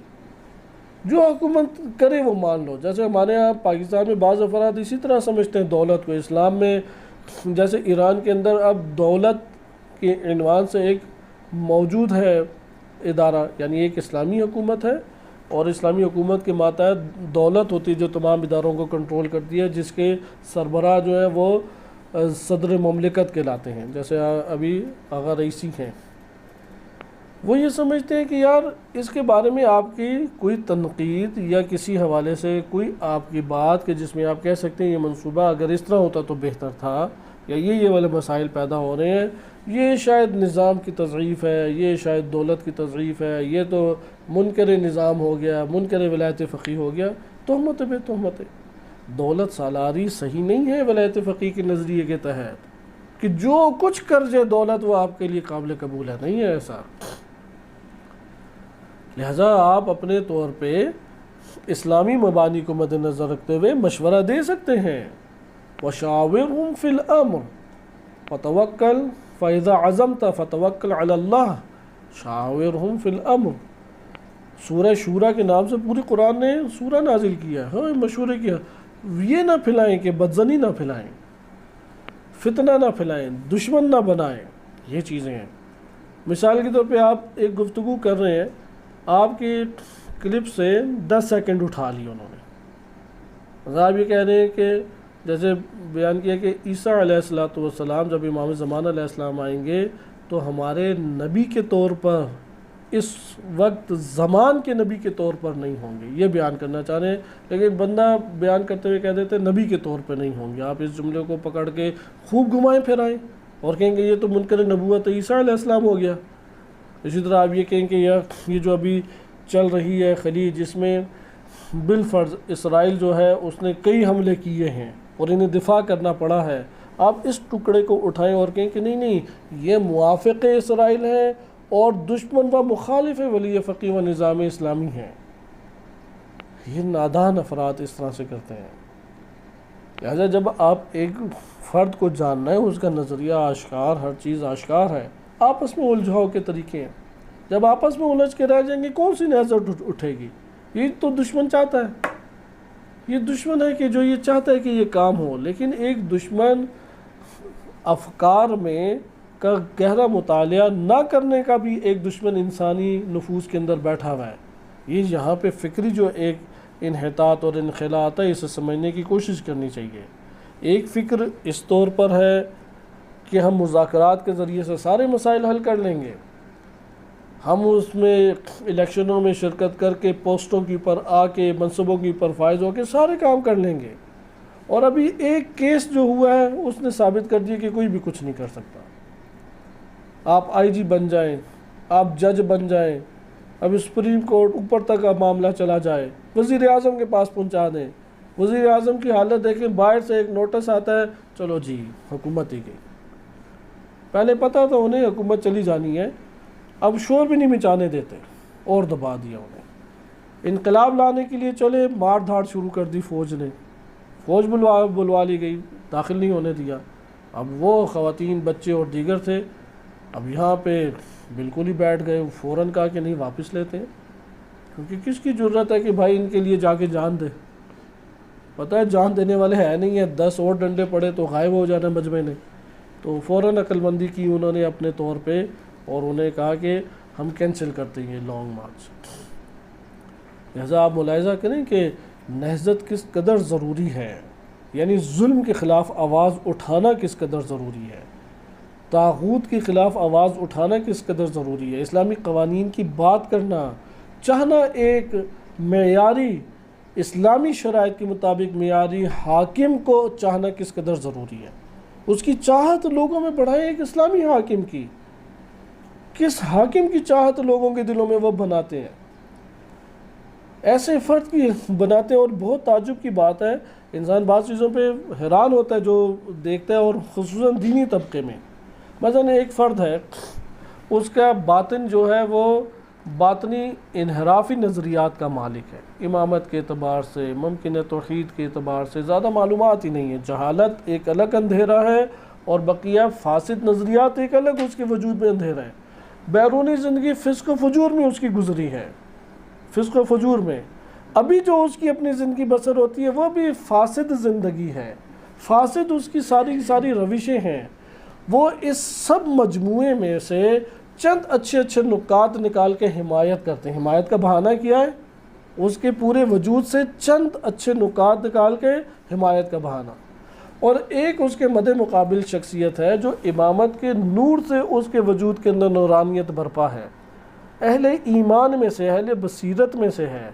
جو حکومت کرے وہ مان لو۔ جیسے ہمارے ہاں پاکستان میں بعض افراد اسی طرح سمجھتے ہیں دولت کو، اسلام میں جیسے ایران کے اندر اب دولت کے عنوان سے ایک موجود ہے ادارہ، یعنی ایک اسلامی حکومت ہے، اور اسلامی حکومت کے ماتحت دولت ہوتی ہے جو تمام اداروں کو کنٹرول کرتی ہے، جس کے سربراہ جو ہیں وہ صدر مملکت کہلاتے ہیں، جیسے ابھی آغا رئیسی ہیں۔ وہ یہ سمجھتے ہیں کہ یار اس کے بارے میں آپ کی کوئی تنقید یا کسی حوالے سے کوئی آپ کی بات کہ جس میں آپ کہہ سکتے ہیں یہ منصوبہ اگر اس طرح ہوتا تو بہتر تھا، یا یہ والے مسائل پیدا ہو رہے ہیں، یہ شاید نظام کی تضعیف ہے، یہ شاید دولت کی تضعیف ہے، یہ تو منکر نظام ہو گیا، منکر ولایت فقیہ ہو گیا، تہمت بے تہمت ہے۔ دولت سالاری صحیح نہیں ہے ولایت فقیہ کے نظریے کے تحت کہ جو کچھ کر جائے دولت وہ آپ کے لیے قابل قبول ہے، نہیں ہے ایسا۔ لہذا آپ اپنے طور پہ اسلامی مبانی کو مد نظر رکھتے ہوئے مشورہ دے سکتے ہیں، وَشَاوِرْهُمْ فِي الْأَمْرِ وَتَوَكَّلْ فَإِذَا عَزَمْتَ فَتَوَكَّلْ عَلَى اللَّهِ شَاوِرْهُمْ فِي الْأَمْرِ۔ سورہ شورا کے نام سے پوری قرآن نے سورہ نازل کیا ہے، مشورے کیا، یہ نہ پھلائیں کہ بدزنی نہ پھلائیں۔ فتنہ نہ پھیلائیں، دشمن نہ بنائیں، یہ چیزیں ہیں۔ مثال کے طور پہ آپ ایک گفتگو کر رہے ہیں، آپ کی کلپ سے 10 سیکنڈ اٹھا لی انہوں نے، آپ یہ کہہ رہے ہیں کہ جیسے بیان کیا کہ عیسیٰ علیہ السلام جب امام زمان علیہ السلام آئیں گے تو ہمارے نبی کے طور پر اس وقت زمان کے نبی کے طور پر نہیں ہوں گے، یہ بیان کرنا چاہ رہے ہیں، لیکن بندہ بیان کرتے ہوئے کہہ دیتے نبی کے طور پہ نہیں ہوں گے۔ آپ اس جملے کو پکڑ کے خوب گھمائیں پھرائیں اور کہیں گے یہ تو منکر نبوت عیسیٰ علیہ السلام ہو گیا۔ اسی طرح آپ یہ کہیں کہ یہ جو ابھی چل رہی ہے خلیج، جس میں بالفرض اسرائیل جو ہے اس نے کئی حملے کیے ہیں اور انہیں دفاع کرنا پڑا ہے، آپ اس ٹکڑے کو اٹھائیں اور کہیں کہ نہیں یہ موافق اسرائیل ہیں اور دشمن و مخالف ولی فقیہ و نظام اسلامی ہیں۔ یہ نادان افراد اس طرح سے کرتے ہیں۔ لہذا جب آپ ایک فرد کو جاننا ہے، اس کا نظریہ آشکار، ہر چیز آشکار ہے، آپس میں الجھاؤ کے طریقے ہیں۔ جب آپس میں الجھ کے رہ جائیں گے کون سی نہضت اٹھے گی؟ یہ تو دشمن چاہتا ہے، یہ دشمن ہے کہ جو یہ چاہتا ہے کہ یہ کام ہو، لیکن ایک دشمن افکار میں کا گہرا مطالعہ نہ کرنے کا بھی ایک دشمن انسانی نفوس کے اندر بیٹھا ہوا ہے۔ یہ یہاں پہ فکری جو ایک انحطاط اور انخلا آتا ہے، اسے سمجھنے کی کوشش کرنی چاہیے۔ ایک فکر اس طور پر ہے کہ ہم مذاکرات کے ذریعے سے سارے مسائل حل کر لیں گے، ہم اس میں الیکشنوں میں شرکت کر کے پوسٹوں کے اوپر آ کے منصبوں کے اوپر فائز ہو کے سارے کام کر لیں گے، اور ابھی ایک کیس جو ہوا ہے اس نے ثابت کر دیا کہ کوئی بھی کچھ نہیں کر سکتا۔ آپ آئی جی بن جائیں، آپ جج بن جائیں، اب سپریم کورٹ اوپر تک کا معاملہ چلا جائے، وزیر اعظم کے پاس پہنچا دیں، وزیر اعظم کی حالت دیکھیں، باہر سے ایک نوٹس آتا ہے، چلو جی حکومت ہی گئی۔ پہلے پتہ تھا انہیں حکومت چلی جانی ہے، اب شور بھی نہیں مچانے دیتے اور دبا دیا انہیں۔ انقلاب لانے کے لیے چلے، مار دھاڑ شروع کر دی فوج نے، فوج بلوا لی گئی، داخل نہیں ہونے دیا۔ اب وہ خواتین، بچے اور دیگر تھے، اب یہاں پہ بالکل ہی بیٹھ گئے، فوراً کہا کہ نہیں واپس لیتے ہیں، کیونکہ کس کی جرت ہے کہ بھائی ان کے لیے جا کے جان دے؟ پتہ ہے جان دینے والے ہے نہیں ہیں، 10 اور ڈنڈے پڑے تو غائب ہو جانا مجمع نے۔ تو فوراً عقل مندی کی انہوں نے اپنے طور پہ، اور انہیں کہا کہ ہم کینسل کرتے ہیں لانگ مارچ۔ لہذا آپ ملاحظہ کریں کہ نہضت کس قدر ضروری ہے، یعنی ظلم کے خلاف آواز اٹھانا کس قدر ضروری ہے، طاغوت کے خلاف آواز اٹھانا کس قدر ضروری ہے، اسلامی قوانین کی بات کرنا، چاہنا ایک معیاری اسلامی شرائط کے مطابق معیاری حاکم کو چاہنا کس قدر ضروری ہے، اس کی چاہت لوگوں میں بڑھائیں ایک اسلامی حاکم کی، کس حاکم کی چاہت لوگوں کے دلوں میں وہ بناتے ہیں، ایسے فرد کی بناتے ہیں۔ اور بہت تعجب کی بات ہے، انسان بعض چیزوں پہ حیران ہوتا ہے جو دیکھتا ہے، اور خصوصاً دینی طبقے میں۔ مثلا ایک فرد ہے، اس کا باطن جو ہے وہ باطنی انحرافی نظریات کا مالک ہے، امامت کے اعتبار سے، ممکن ہے توحید کے اعتبار سے زیادہ معلومات ہی نہیں ہے، جہالت ایک الگ اندھیرا ہے اور بقیہ فاسد نظریات ایک الگ اس کے وجود میں اندھیرا ہے۔ بیرونی زندگی فسق و فجور میں اس کی گزری ہے، فسق و فجور میں۔ ابھی جو اس کی اپنی زندگی بسر ہوتی ہے وہ بھی فاسد زندگی ہے، فاسد اس کی ساری روشیں ہیں۔ وہ اس سب مجموعے میں سے چند اچھے نکات نکال کے حمایت کرتے ہیں۔ حمایت کا بہانہ کیا ہے؟ اس کے پورے وجود سے چند اچھے نکات نکال کے حمایت کا بہانہ۔ اور ایک اس کے مد مقابل شخصیت ہے جو امامت کے نور سے اس کے وجود کے اندر نورانیت برپا ہے، اہل ایمان میں سے، اہل بصیرت میں سے ہے،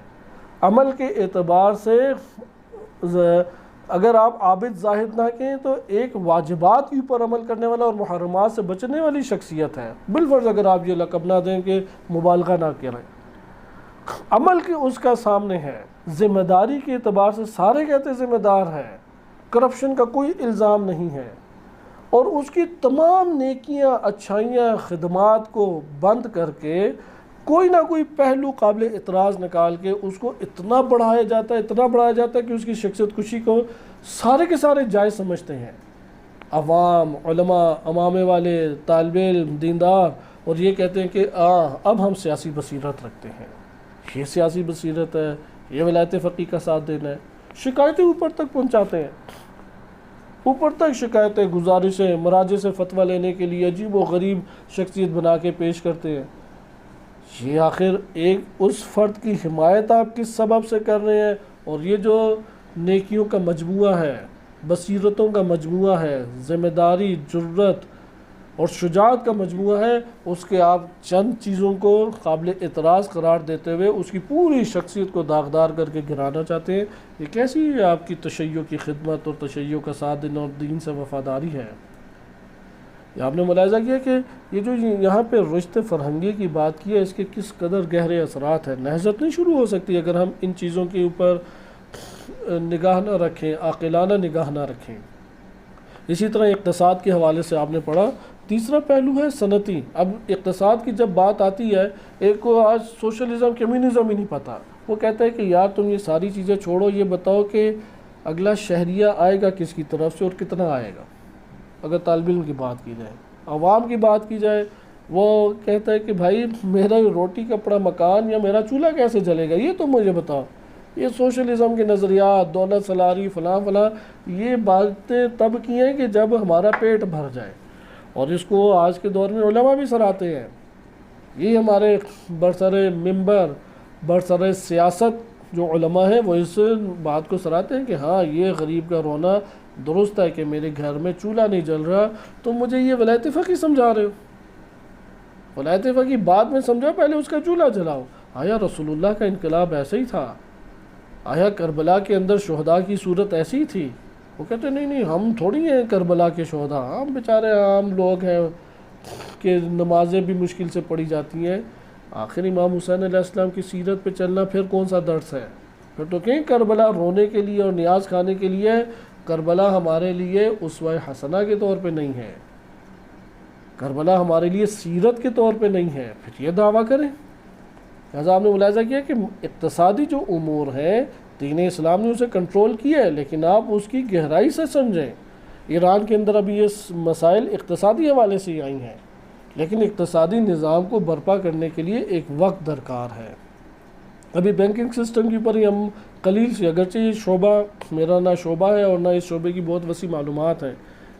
عمل کے اعتبار سے اگر آپ عابد زاہد نہ کہیں تو ایک واجبات کے اوپر عمل کرنے والا اور محرمات سے بچنے والی شخصیت ہے، بالفرض اگر آپ یہ لقب نہ دیں کہ مبالغہ نہ کریں، عمل کے اس کا سامنے ہے، ذمہ داری کے اعتبار سے سارے کہتے ذمہ دار ہے، کرپشن کا کوئی الزام نہیں ہے، اور اس کی تمام نیکیاں، اچھائیاں، خدمات کو بند کر کے کوئی نہ کوئی پہلو قابل اعتراض نکال کے اس کو اتنا بڑھایا جاتا ہے کہ اس کی شخصیت کشی کو سارے کے سارے جائز سمجھتے ہیں، عوام، علماء، امامے والے، طالب علم، دیندار، اور یہ کہتے ہیں کہ اب ہم سیاسی بصیرت رکھتے ہیں، یہ سیاسی بصیرت ہے، یہ ولایت فقیہ کا ساتھ دینا ہے، شکایتیں اوپر تک پہنچاتے ہیں۔ اوپر تک شکایتیں، گزارشیں، مراجع سے فتویٰ لینے کے لیے عجیب و غریب شخصیت بنا کے پیش کرتے ہیں۔ یہ آخر ایک اس فرد کی حمایت آپ کس سبب سے کر رہے ہیں؟ اور یہ جو نیکیوں کا مجموعہ ہے، بصیرتوں کا مجموعہ ہے، ذمہ داری، جرت اور شجاعت کا مجموعہ ہے، اس کے آپ چند چیزوں کو قابل اعتراض قرار دیتے ہوئے اس کی پوری شخصیت کو داغدار کر کے گرانا چاہتے ہیں۔ یہ کیسی آپ کی تشیع کی خدمت اور تشیع کا ساتھ دینا اور دین سے وفاداری ہے؟ آپ نے ملاحظہ کیا کہ یہ جو یہاں پہ رشت فرہنگی کی بات کی ہے، اس کے کس قدر گہرے اثرات ہیں۔ نہضت نہیں شروع ہو سکتی اگر ہم ان چیزوں کے اوپر نگاہ نہ رکھیں، عاقلانہ نگاہ نہ رکھیں۔ اسی طرح اقتصاد کے حوالے سے آپ نے پڑھا، تیسرا پہلو ہے صنعتی۔ اب اقتصاد کی جب بات آتی ہے، ایک کو آج سوشلزم کمیونزم ہی نہیں پتہ، وہ کہتا ہے کہ یار تم یہ ساری چیزیں چھوڑو، یہ بتاؤ کہ اگلا شہریہ آئے گا کس کی طرف سے اور کتنا آئے گا۔ اگر طالب علم کی بات کی جائے، عوام کی بات کی جائے، وہ کہتا ہے کہ بھائی میرا روٹی کپڑا مکان یا میرا چولہا کیسے جلے گا، یہ تم مجھے بتاؤ۔ یہ سوشلزم کے نظریات، دولت سلاری، فلاں فلاں، یہ باتیں تب کی ہیں کہ جب ہمارا پیٹ بھر جائے، اور اس کو آج کے دور میں علماء بھی سراہتے ہیں۔ یہ ہمارے برسر منبر، برسر سیاست جو علماء ہیں وہ اس بات کو سراہتے ہیں کہ ہاں یہ غریب کا رونا درست ہے کہ میرے گھر میں چولہا نہیں جل رہا، تم مجھے یہ ولایت فقیہ سمجھا رہے ہو۔ ولایت فقیہ بعد میں سمجھا، پہلے اس کا چولہا جلاؤ۔ آیا رسول اللہ کا انقلاب ایسے ہی تھا؟ آیا کربلا کے اندر شہداء کی صورت ایسی تھی؟ وہ کہتے نہیں نہیں، ہم تھوڑی ہیں کربلا کے شہداء، ہم بیچارے عام لوگ ہیں کہ نمازیں بھی مشکل سے پڑھی جاتی ہیں۔ آخر امام حسین علیہ السلام کی سیرت پہ چلنا پھر کون سا درس ہے؟ پھر تو کہیں کربلا رونے کے لیے اور نیاز کھانے کے لیے، کربلا ہمارے لیے اسوہ حسنہ کے طور پہ نہیں ہے، کربلا ہمارے لیے سیرت کے طور پہ نہیں ہے، پھر یہ دعویٰ کریں۔ لہٰذا آپ نے ملاحظہ کیا کہ اقتصادی جو امور ہیں دین اسلام نے اسے کنٹرول کیا ہے، لیکن آپ اس کی گہرائی سے سمجھیں۔ ایران کے اندر ابھی یہ مسائل اقتصادی حوالے سے ہی آئی ہیں، لیکن اقتصادی نظام کو برپا کرنے کے لیے ایک وقت درکار ہے۔ ابھی بینکنگ سسٹم کے اوپر ہی ہم قلیل سی، اگرچہ یہ شعبہ میرا نہ شعبہ ہے اور نہ اس شعبے کی بہت وسیع معلومات ہیں،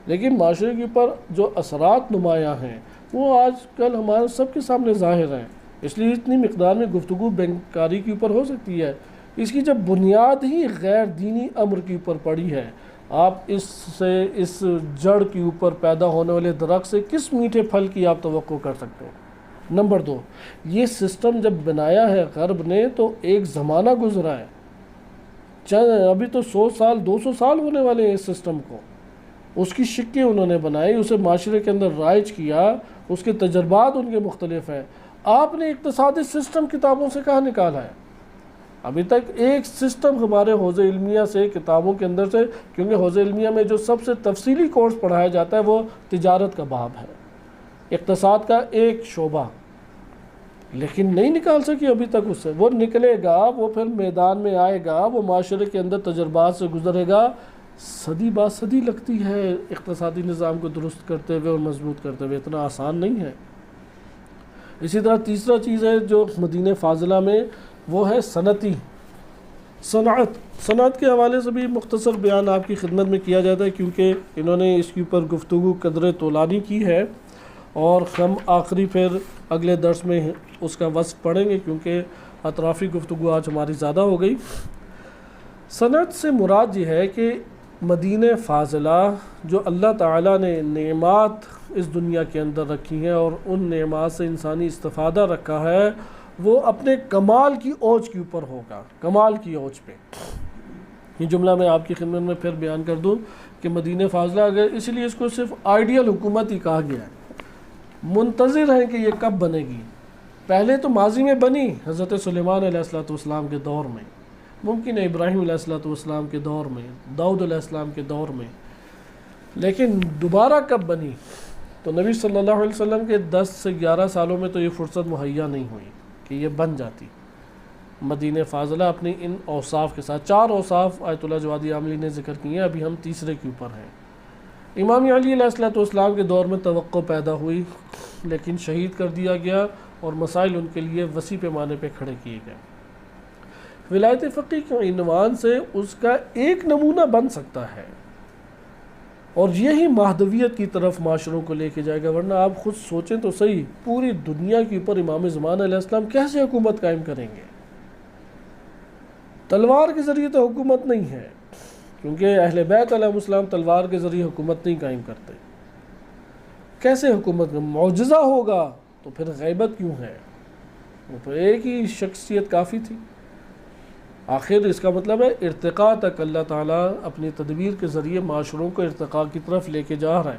لیکن معاشرے کے اوپر جو اثرات نمایاں ہیں وہ آج کل ہمارے سب کے سامنے ظاہر ہیں۔ اس لیے اتنی مقدار میں گفتگو بینکاری کے اوپر ہو سکتی ہے۔ اس کی جب بنیاد ہی غیر دینی امر کے اوپر پڑی ہے، آپ اس جڑ کے اوپر پیدا ہونے والے درخت سے کس میٹھے پھل کی آپ توقع کر سکتے ہیں؟ نمبر 2، یہ سسٹم جب بنایا ہے غرب نے تو ایک زمانہ گزرا ہے، ابھی تو 100 سال 200 سال ہونے والے ہیں اس سسٹم کو۔ اس کی شکیں انہوں نے بنائی، اسے معاشرے کے اندر رائج کیا، اس کے تجربات ان کے مختلف ہیں۔ آپ نے اقتصادی سسٹم کتابوں سے کہاں نکالا ہے؟ ابھی تک ایک سسٹم ہمارے حوزہ علمیہ سے کتابوں کے اندر سے، کیونکہ حوزہ علمیہ میں جو سب سے تفصیلی کورس پڑھایا جاتا ہے وہ تجارت کا باب ہے، اقتصاد کا ایک شعبہ، لیکن نہیں نکال سکی ابھی تک اس سے۔ وہ نکلے گا، وہ پھر میدان میں آئے گا، وہ معاشرے کے اندر تجربات سے گزرے گا۔ صدی بعد صدی لگتی ہے اقتصادی نظام کو درست کرتے ہوئے اور مضبوط کرتے ہوئے، اتنا آسان نہیں ہے۔ اسی طرح تیسرا چیز ہے جو مدینہ فاضلہ میں، وہ ہے صنعت۔ صنعت کے حوالے سے بھی مختصر بیان آپ کی خدمت میں کیا جاتا ہے، کیونکہ انہوں نے اس کے اوپر گفتگو قدر طولانی کی ہے، اور ہم آخری پھر اگلے درس میں اس کا وصف پڑھیں گے، کیونکہ اطرافی گفتگو آج ہماری زیادہ ہو گئی۔ صنعت سے مراد یہ ہے کہ مدینہ فاضلہ جو اللہ تعالیٰ نے نعمات اس دنیا کے اندر رکھی ہیں اور ان نعمات سے انسانی استفادہ رکھا ہے، وہ اپنے کمال کی اوج کے اوپر ہوگا، کمال کی اوج پہ۔ یہ جملہ میں آپ کی خدمت میں پھر بیان کر دوں کہ مدینہ فاضلہ اگر، اس لیے اس کو صرف آئیڈیل حکومت ہی کہا گیا ہے، منتظر ہیں کہ یہ کب بنے گی۔ پہلے تو ماضی میں بنی، حضرت سلیمان علیہ السلام کے دور میں، ممکن ہے ابراہیم علیہ السلام کے دور میں، داؤد علیہ السلام کے دور میں، لیکن دوبارہ کب بنی؟ تو نبی صلی اللہ علیہ وسلم کے 10 سے 11 سالوں میں تو یہ فرصت مہیا نہیں ہوئی کہ یہ بن جاتی۔ مدینہ فاضلہ اپنی ان اوصاف کے ساتھ، 4 اوصاف آیت اللہ جوادی عاملی نے ذکر کیے ہیں، ابھی ہم تیسرے کے اوپر ہیں۔ امام علی علیہ السلام کے دور میں توقع پیدا ہوئی، لیکن شہید کر دیا گیا اور مسائل ان کے لیے وسیع پیمانے پہ کھڑے کیے گئے۔ ولایت فقیہ کے عنوان سے اس کا ایک نمونہ بن سکتا ہے، اور یہی مہدویت کی طرف معاشروں کو لے کے جائے گا. ورنہ آپ خود سوچیں تو صحیح، پوری دنیا کے اوپر امام زمان علیہ السلام کیسے حکومت قائم کریں گے؟ تلوار کے ذریعے تو حکومت نہیں ہے، کیونکہ اہل بیت علیہ السلام تلوار کے ذریعے حکومت نہیں قائم کرتے. کیسے حکومت؟ معجزہ ہوگا تو پھر غیبت کیوں ہے؟ وہ تو ایک ہی شخصیت کافی تھی. آخر اس کا مطلب ہے ارتقاء تک اللہ تعالیٰ اپنی تدبیر کے ذریعے معاشروں کو ارتقاء کی طرف لے کے جا رہا ہے.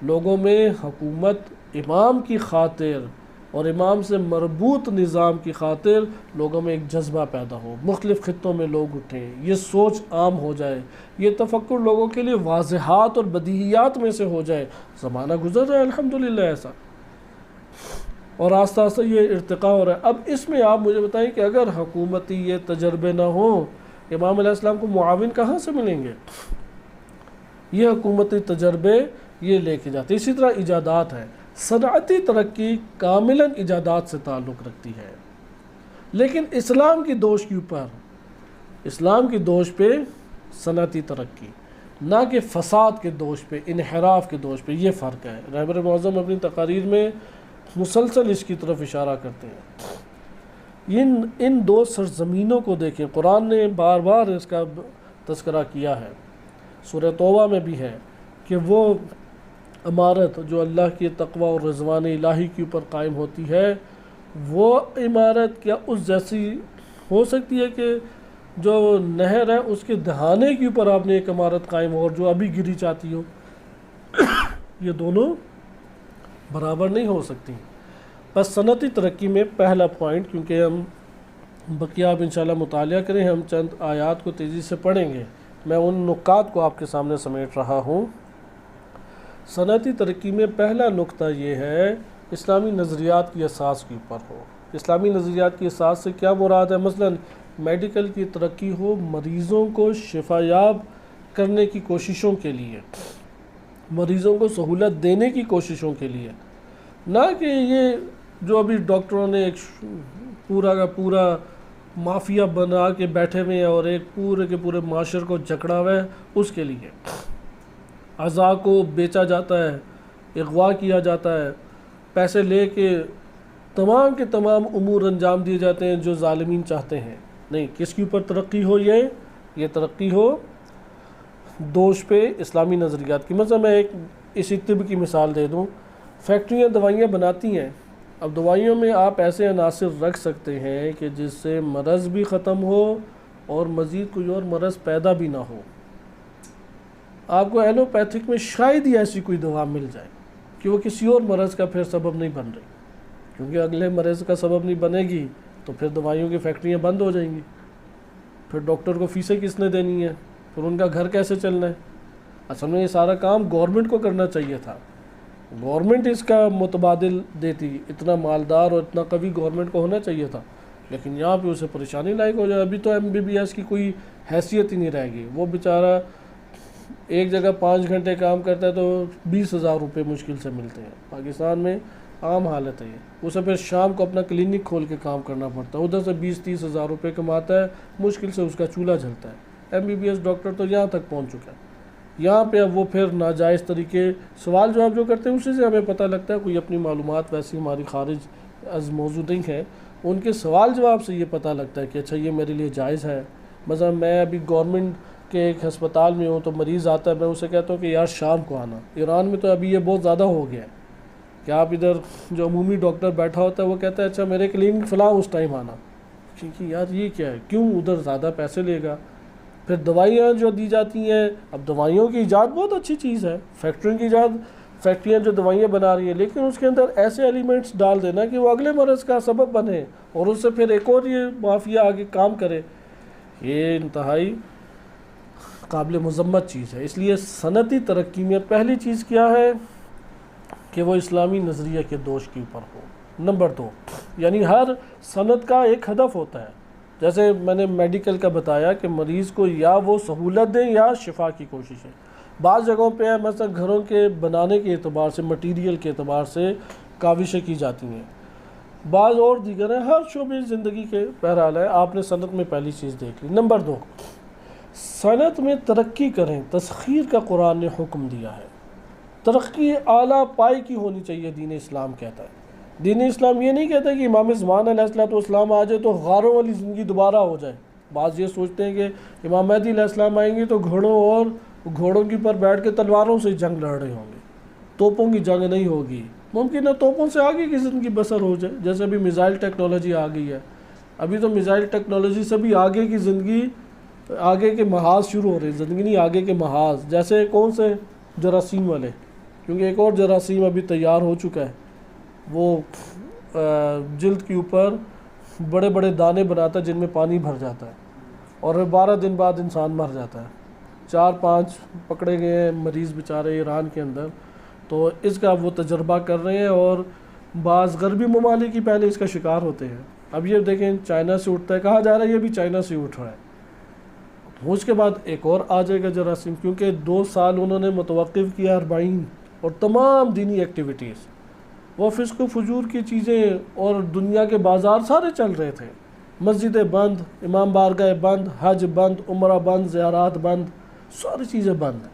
لوگوں میں حکومت امام کی خاطر اور امام سے مربوط نظام کی خاطر لوگوں میں ایک جذبہ پیدا ہو، مختلف خطوں میں لوگ اٹھیں، یہ سوچ عام ہو جائے، یہ تفکر لوگوں کے لیے واضحات اور بدیہیات میں سے ہو جائے. زمانہ گزر رہا ہے الحمدللہ ایسا، اور آہستہ آہستہ یہ ارتقاء ہو رہا ہے. اب اس میں آپ مجھے بتائیں کہ اگر حکومتی یہ تجربے نہ ہوں، امام علیہ السلام کو معاون کہاں سے ملیں گے؟ یہ حکومتی تجربے یہ لے کے جاتے. اسی طرح ایجادات ہیں. صنعتی ترقی کاملاً ایجادات سے تعلق رکھتی ہے، لیکن اسلام کی دوش کے اوپر، اسلام کی دوش پہ صنعتی ترقی، نہ کہ فساد کے دوش پہ، انحراف کے دوش پہ. یہ فرق ہے. رہبر معظم اپنی تقاریر میں مسلسل اس کی طرف اشارہ کرتے ہیں. ان دو سرزمینوں کو دیکھیں. قرآن نے بار بار اس کا تذکرہ کیا ہے. سورہ توبہ میں بھی ہے کہ وہ عمارت جو اللہ کی تقوی اور رضوان الہی کے اوپر قائم ہوتی ہے، وہ عمارت کیا اس جیسی ہو سکتی ہے کہ جو نہر ہے اس کے دہانے کے اوپر آپ نے ایک عمارت قائم ہو اور جو ابھی گری چاہتی ہو؟ یہ دونوں برابر نہیں ہو سکتی. بس صنعتی ترقی میں پہلا پوائنٹ، کیونکہ ہم بقیہ آپ انشاءاللہ مطالعہ کریں، ہم چند آیات کو تیزی سے پڑھیں گے، میں ان نکات کو آپ کے سامنے سمیٹ رہا ہوں. صنعتی ترقی میں پہلا نقطہ یہ ہے اسلامی نظریات کی اساس کے اوپر ہو. اسلامی نظریات کی اساس سے کیا مراد ہے؟ مثلا میڈیکل کی ترقی ہو مریضوں کو شفا یاب کرنے کی کوششوں کے لیے، مریضوں کو سہولت دینے کی کوششوں کے لیے، نہ کہ یہ جو ابھی ڈاکٹروں نے ایک پورا کا پورا مافیا بنا کے بیٹھے ہوئے ہیں اور ایک پورے کے پورے معاشر کو جکڑا ہوا ہے، اس کے لیے اعضاء کو بیچا جاتا ہے، اغوا کیا جاتا ہے، پیسے لے کے تمام کے تمام امور انجام دیے جاتے ہیں جو ظالمین چاہتے ہیں. نہیں، کس کے اوپر ترقی ہو؟ یہ ترقی ہو دوش پہ اسلامی نظریات کی. مثلا میں ایک اسی طب کی مثال دے دوں. فیکٹریاں دوائیاں بناتی ہیں. اب دوائیوں میں آپ ایسے عناصر رکھ سکتے ہیں کہ جس سے مرض بھی ختم ہو اور مزید کوئی اور مرض پیدا بھی نہ ہو. آپ کو ایلوپیتھک میں شاید ہی ایسی کوئی دوا مل جائے کہ وہ کسی اور مرض کا پھر سبب نہیں بن رہی، کیونکہ اگلے مرض کا سبب نہیں بنے گی تو پھر دوائیوں کی فیکٹریاں بند ہو جائیں گی. پھر ڈاکٹر کو فیسیں کس نے دینی ہے؟ پھر ان کا گھر کیسے چلنا ہے؟ اصل میں یہ سارا کام گورنمنٹ کو کرنا چاہیے تھا. گورنمنٹ اس کا متبادل دیتی، اتنا مالدار اور اتنا قوی گورنمنٹ کو ہونا چاہیے تھا. لیکن یہاں پہ اسے پریشانی لائق ہو جائے. ابھی تو MBBS کی کوئی حیثیت ہی نہیں رہے گی. وہ بیچارہ ایک جگہ 5 گھنٹے کام کرتا ہے تو 20,000 روپے مشکل سے ملتے ہیں. پاکستان میں عام حالت ہے یہ. اسے پھر شام کو اپنا کلینک کھول کے کام کرنا پڑتا ہے، ادھر سے 20-30 ہزار روپے کماتا ہے، مشکل سے اس کا چولہا جلتا ہے. MBBS ڈاکٹر تو یہاں تک پہنچ چکا ہے. یہاں پہ اب وہ پھر ناجائز طریقے سوال جواب جو کرتے ہیں اسی سے ہمیں پتہ لگتا ہے. کوئی اپنی معلومات ویسی ہماری خارج از موضوع نہیں ہے، ان کے سوال جواب سے یہ پتہ لگتا ہے کہ اچھا یہ میرے لیے جائز ہے. مثلا میں ابھی گورنمنٹ کے ایک ہسپتال میں ہوں تو مریض آتا ہے، میں اسے کہتا ہوں کہ یار شام کو آنا. ایران میں تو ابھی یہ بہت زیادہ ہو گیا ہے کہ آپ ادھر جو عمومی ڈاکٹر بیٹھا ہوتا ہے وہ کہتا ہے اچھا میرے کلینک فلاں اس ٹائم آنا. کیونکہ یار یہ کیا ہے، کیوں ادھر زیادہ پیسے لے گا. پھر دوائیاں جو دی جاتی ہیں، اب دوائیوں کی ایجاد بہت اچھی چیز ہے، فیکٹریوں کی ایجاد، فیکٹریاں جو دوائیاں بنا رہی ہیں، لیکن اس کے اندر ایسے ایلیمنٹس ڈال دینا کہ وہ اگلے مرض کا سبب بنے اور اس سے پھر ایک اور یہ مافیا آگے کام کرے، یہ انتہائی قابل مذمت چیز ہے. اس لیے صنعتی ترقی میں پہلی چیز کیا ہے کہ وہ اسلامی نظریہ کے دوش کے اوپر ہو. نمبر 2، یعنی ہر صنعت کا ایک ہدف ہوتا ہے. جیسے میں نے میڈیکل کا بتایا کہ مریض کو یا وہ سہولت دیں یا شفا کی کوشش ہے. بعض جگہوں پہ مثلا گھروں کے بنانے کے اعتبار سے، مٹیریل کے اعتبار سے کاوشیں کی جاتی ہیں، بعض اور دیگر ہیں. ہر شعبے زندگی کے بہرحال ہے. آپ نے صنعت میں پہلی چیز دیکھ لی. نمبر 2، صنعت میں ترقی کریں، تسخیر کا قرآن نے حکم دیا ہے۔ ترقی اعلیٰ پائی کی ہونی چاہیے، دین اسلام کہتا ہے۔ دین اسلام یہ نہیں کہتا کہ امام زمان علیہ السلام آ جائے تو غاروں والی زندگی دوبارہ ہو جائے۔ بعض یہ سوچتے ہیں کہ امام مہدی علیہ السلام آئیں گے تو گھوڑوں کے پر بیٹھ کے تلواروں سے جنگ لڑ رہے ہوں گے، توپوں کی جنگ نہیں ہوگی۔ ممکن ہے توپوں سے آگے کی زندگی بسر ہو جائے، جیسے ابھی میزائل ٹیکنالوجی آ گئی ہے۔ ابھی تو میزائل ٹیکنالوجی سے بھی آگے کی زندگی، آگے کے محاذ شروع ہو رہے ہیں، زندگی نہیں آگے کے محاذ، جیسے کون سے جراثیم والے، کیونکہ ایک اور جراثیم ابھی تیار ہو چکا ہے، وہ جلد کے اوپر بڑے بڑے دانے بناتا ہے جن میں پانی بھر جاتا ہے، اور 12 دن بعد انسان مر جاتا ہے۔ 4-5 پکڑے گئے ہیں مریض بیچارے ایران کے اندر، تو اس کا وہ تجربہ کر رہے ہیں، اور بعض غربی ممالک ہی پہلے اس کا شکار ہوتے ہیں۔ اب یہ دیکھیں چائنا سے اٹھتا ہے، کہا جا رہا ہے یہ بھی چائنا سے اٹھ رہا ہے، اس کے بعد ایک اور آ جائے گا جراثیم، کیونکہ 2 سال انہوں نے متوقف کیا 40 اور تمام دینی ایکٹیویٹیز، وہ فسق و فجور کی چیزیں اور دنیا کے بازار سارے چل رہے تھے، مسجدیں بند، امام بارگاہ بند، حج بند، عمرہ بند، زیارات بند، ساری چیزیں بند۔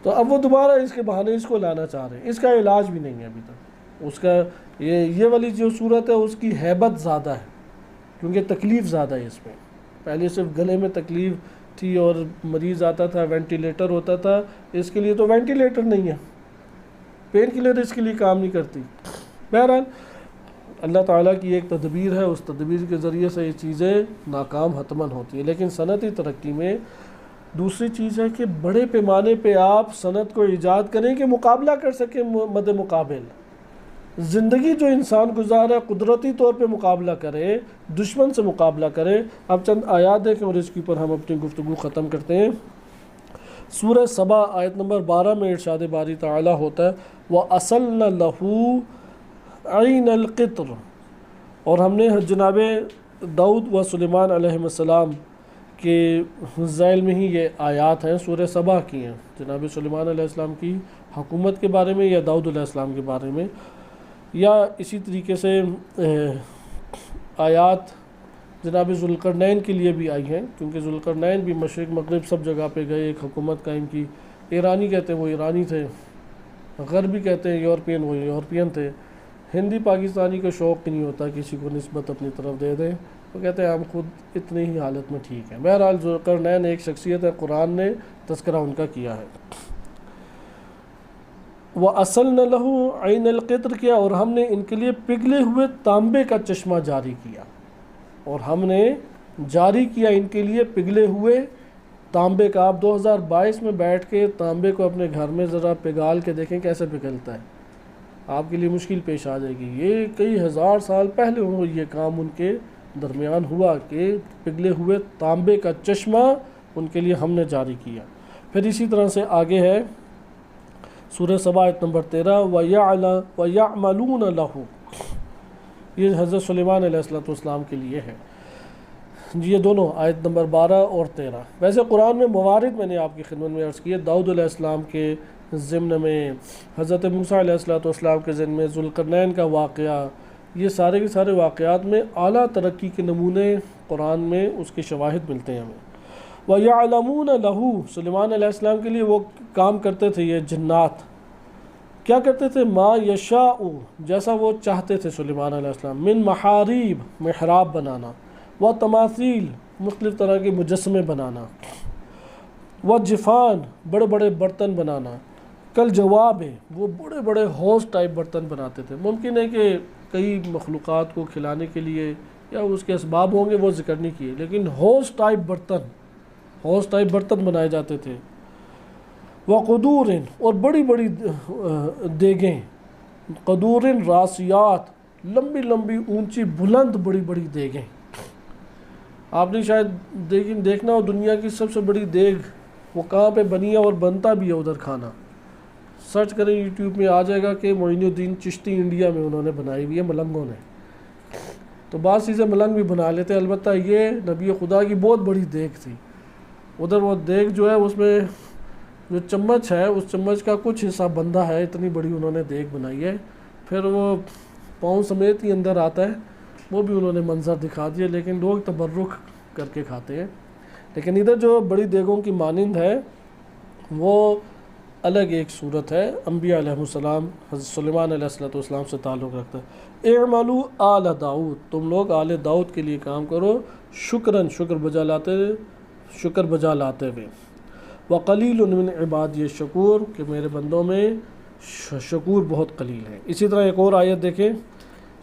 تو اب وہ دوبارہ اس کے بہانے اس کو لانا چاہ رہے ہیں۔ اس کا علاج بھی نہیں ہے ابھی تک، اس کا یہ والی جو صورت ہے اس کی ہیبت زیادہ ہے، کیونکہ تکلیف زیادہ ہے اس میں۔ پہلے صرف گلے میں تکلیف تھی اور مریض آتا تھا، وینٹیلیٹر ہوتا تھا، اس کے لیے تو وینٹیلیٹر نہیں ہے، پین کلر اس کے لیے کام نہیں کرتی۔ بہرحال اللہ تعالیٰ کی ایک تدبیر ہے، اس تدبیر کے ذریعے سے یہ چیزیں ناکام حتماً ہوتی ہیں۔ لیکن صنعتی ترقی میں دوسری چیز ہے کہ بڑے پیمانے پہ آپ صنعت کو ایجاد کریں کہ مقابلہ کر سکیں مد مقابل۔ زندگی جو انسان گزارا قدرتی طور پہ مقابلہ کرے، دشمن سے مقابلہ کرے۔ اب چند آیات دیکھیں اور اس کے اوپر ہم اپنی گفتگو ختم کرتے ہیں۔ سورہ سبا آیت نمبر 12 میں ارشاد باری تعالیٰ ہوتا ہے وَأَصَلْنَ لَهُ عَيْنَ الْقِطْرِ، اور ہم نے جناب داؤد و سلیمان علیہ السلام کے ذیل میں ہی یہ آیات ہیں، سورہ سبا کی ہیں، جناب سلیمان علیہ السلام کی حکومت کے بارے میں یا داؤد علیہ السلام کے بارے میں، یا اسی طریقے سے آیات جناب ذوالقرنین کے لیے بھی آئی ہیں، کیونکہ ذوالقرنین بھی مشرق مغرب سب جگہ پہ گئے، ایک حکومت قائم کی۔ ایرانی کہتے ہیں وہ ایرانی تھے، غربی کہتے ہیں یورپین وہ یورپین تھے۔ ہندی پاکستانی کو شوق نہیں ہوتا کسی کو نسبت اپنی طرف دے دیں، وہ کہتے ہیں ہم خود اتنی ہی حالت میں ٹھیک ہیں۔ بہرحال ذوالقرنین ایک شخصیت ہے، قرآن نے تذکرہ ان کا کیا ہے۔ وَأَصَلْنَ لَهُ عَيْنَ الْقِطْرِ کیا، اور ہم نے ان کے لیے پگھلے ہوئے تانبے کا چشمہ جاری کیا، اور ہم نے جاری کیا ان کے لیے پگھلے ہوئے تانبے کا۔ آپ 2022 میں بیٹھ کے تانبے کو اپنے گھر میں ذرا پگھال کے دیکھیں کیسے پگھلتا ہے، آپ کے لیے مشکل پیش آ جائے گی۔ یہ کئی ہزار سال پہلے یہ کام ان کے درمیان ہوا کہ پگھلے ہوئے تانبے کا چشمہ ان کے لیے ہم نے جاری کیا۔ پھر اسی طرح سے آگے ہے سورہ سبا آیت نمبر 13 وَيَعْمَلُونَ لَهُ، یہ حضرت سلیمان علیہ السلام کے لیے ہے۔ یہ دونوں آیت نمبر 12 اور 13۔ ویسے قرآن میں موارد میں نے آپ کی خدمت میں عرض کیے، داؤد علیہ السلام کے ضمن میں، حضرت موسیٰ علیہ السلام کے ضمن میں، ذوالقرنین کا واقعہ، یہ سارے کے سارے واقعات میں اعلیٰ ترقی کے نمونے قرآن میں اس کے شواہد ملتے ہیں ہمیں۔ وَيَعْلَمُونَ لَهُ، سلیمان علیہ السلام کے لیے وہ کام کرتے تھے یہ جنات، کیا کرتے تھے؟ ما یشاء، جیسا وہ چاہتے تھے سلیمان علیہ السلام، من محاریب، محراب بنانا، و تماثیل، مختلف طرح کے مجسمے بنانا، و جفان، بڑے بڑے برتن بنانا، کل جواب ہے، وہ بڑے بڑے حوض ٹائپ برتن بناتے تھے۔ ممکن ہے کہ کئی مخلوقات کو کھلانے کے لیے یا اس کے اسباب ہوں گے وہ ذکر نہیں کیے، لیکن حوض ٹائپ برتن بنائے جاتے تھے۔ وقدور، اور بڑی بڑی دیگیں، قدور راسیات، لمبی لمبی اونچی بلند بڑی بڑی دیگیں۔ آپ نے شاید دیکھنا ہو دنیا کی سب سے بڑی دیگ وہ کہاں پہ بنی ہے اور بنتا بھی ہے ادھر کھانا، سرچ کریں یوٹیوب میں آ جائے گا کہ معین الدین چشتی انڈیا میں انہوں نے بنائی ہوئی ہے ملنگوں نے۔ تو بعض چیزیں ملنگ بھی بنا لیتے ہیں، البتہ یہ نبی خدا کی بہت بڑی دیگ تھی۔ ادھر وہ دیگ جو ہے اس میں جو چمچ ہے اس چمچ کا کچھ حصہ بندہ ہے، اتنی بڑی انہوں نے دیگ بنائی ہے۔ پھر وہ پاؤں سمیت ہی اندر آتا ہے، وہ بھی انہوں نے منظر دکھا دیا، لیکن لوگ تبرک کر کے کھاتے ہیں۔ لیکن ادھر جو بڑی دیگوں کی مانند ہے وہ الگ ایک صورت ہے، انبیاء علیہ السلام حضرت سلیمان علیہ السلام سے تعلق رکھتا ہے۔ اعملوا آل داؤد، تم لوگ آل داؤد کے لیے کام کرو، شکراً شکر بجا لاتے ہوئے، وقلیل من عبادی الشکور، کہ میرے بندوں میں شکور بہت قلیل ہے۔ اسی طرح ایک اور آیت دیکھیں،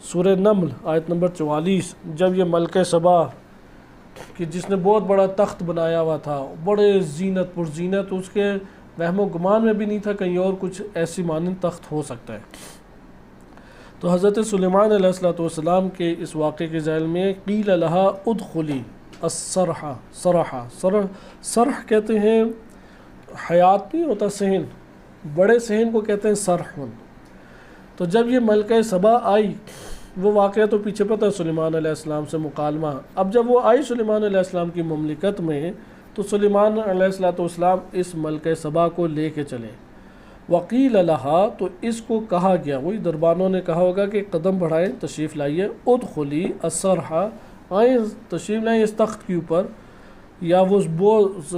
سورہ نمل آیت نمبر 44، جب یہ ملکہ سبا کہ جس نے بہت بڑا تخت بنایا ہوا تھا، بڑے زینت پر زینت، اس کے وہم و گمان میں بھی نہیں تھا کہیں اور کچھ ایسی مانند تخت ہو سکتا ہے۔ تو حضرت سلیمان علیہ السلام کے اس واقعے کے ذیل میں قیل لہا ادخلی الصرح، صرح کہتے ہیں حیات نہیں ہوتا صحن، بڑے صحن کو کہتے ہیں صرحن۔ تو جب یہ ملکہ سبا آئی، وہ واقعہ تو پیچھے پتہ ہے سلیمان علیہ السلام سے مکالمہ، اب جب وہ آئی سلیمان علیہ السلام کی مملکت میں تو سلیمان علیہ السلام اس ملکہ سبا کو لے کے چلے، وقیل لہا، تو اس کو کہا گیا، وہی دربانوں نے کہا ہوگا کہ قدم بڑھائیں، تشریف لائیے، ادخلی الصرح، آئیں تشریف لائیں اس تخت کے اوپر یا وہ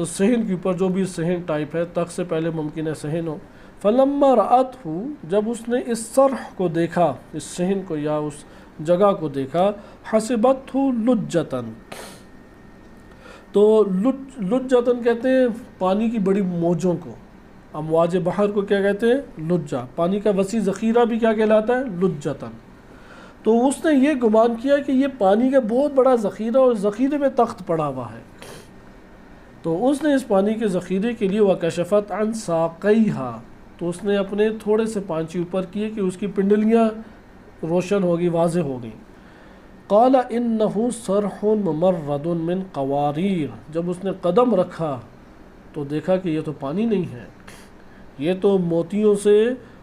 صحن کے اوپر، جو بھی صحن ٹائپ ہے، تخت سے پہلے ممکن ہے صحن ہو۔ فلما رأتہ، جب اس نے اس صرح کو دیکھا، اس صحن کو یا اس جگہ کو دیکھا، حسبتہ لجتاً، تو لجتاً کہتے ہیں پانی کی بڑی موجوں کو، امواج بحر کو کیا کہتے ہیں؟ لجہ، پانی کا وسیع ذخیرہ بھی کیا کہلاتا ہے؟ لجتاً۔ تو اس نے یہ گمان کیا کہ یہ پانی کا بہت بڑا ذخیرہ اور ذخیرے میں تخت پڑا ہوا ہے، تو اس نے اس پانی کے ذخیرے کے لیے وکشفت عن ساقیہا، تو اس نے اپنے تھوڑے سے پانچے اوپر کیے کہ اس کی پنڈلیاں روشن ہوگی، واضح ہوگی۔ قال انہ صرح ممرد من قواریر، جب اس نے قدم رکھا تو دیکھا کہ یہ تو پانی نہیں ہے، یہ تو موتیوں سے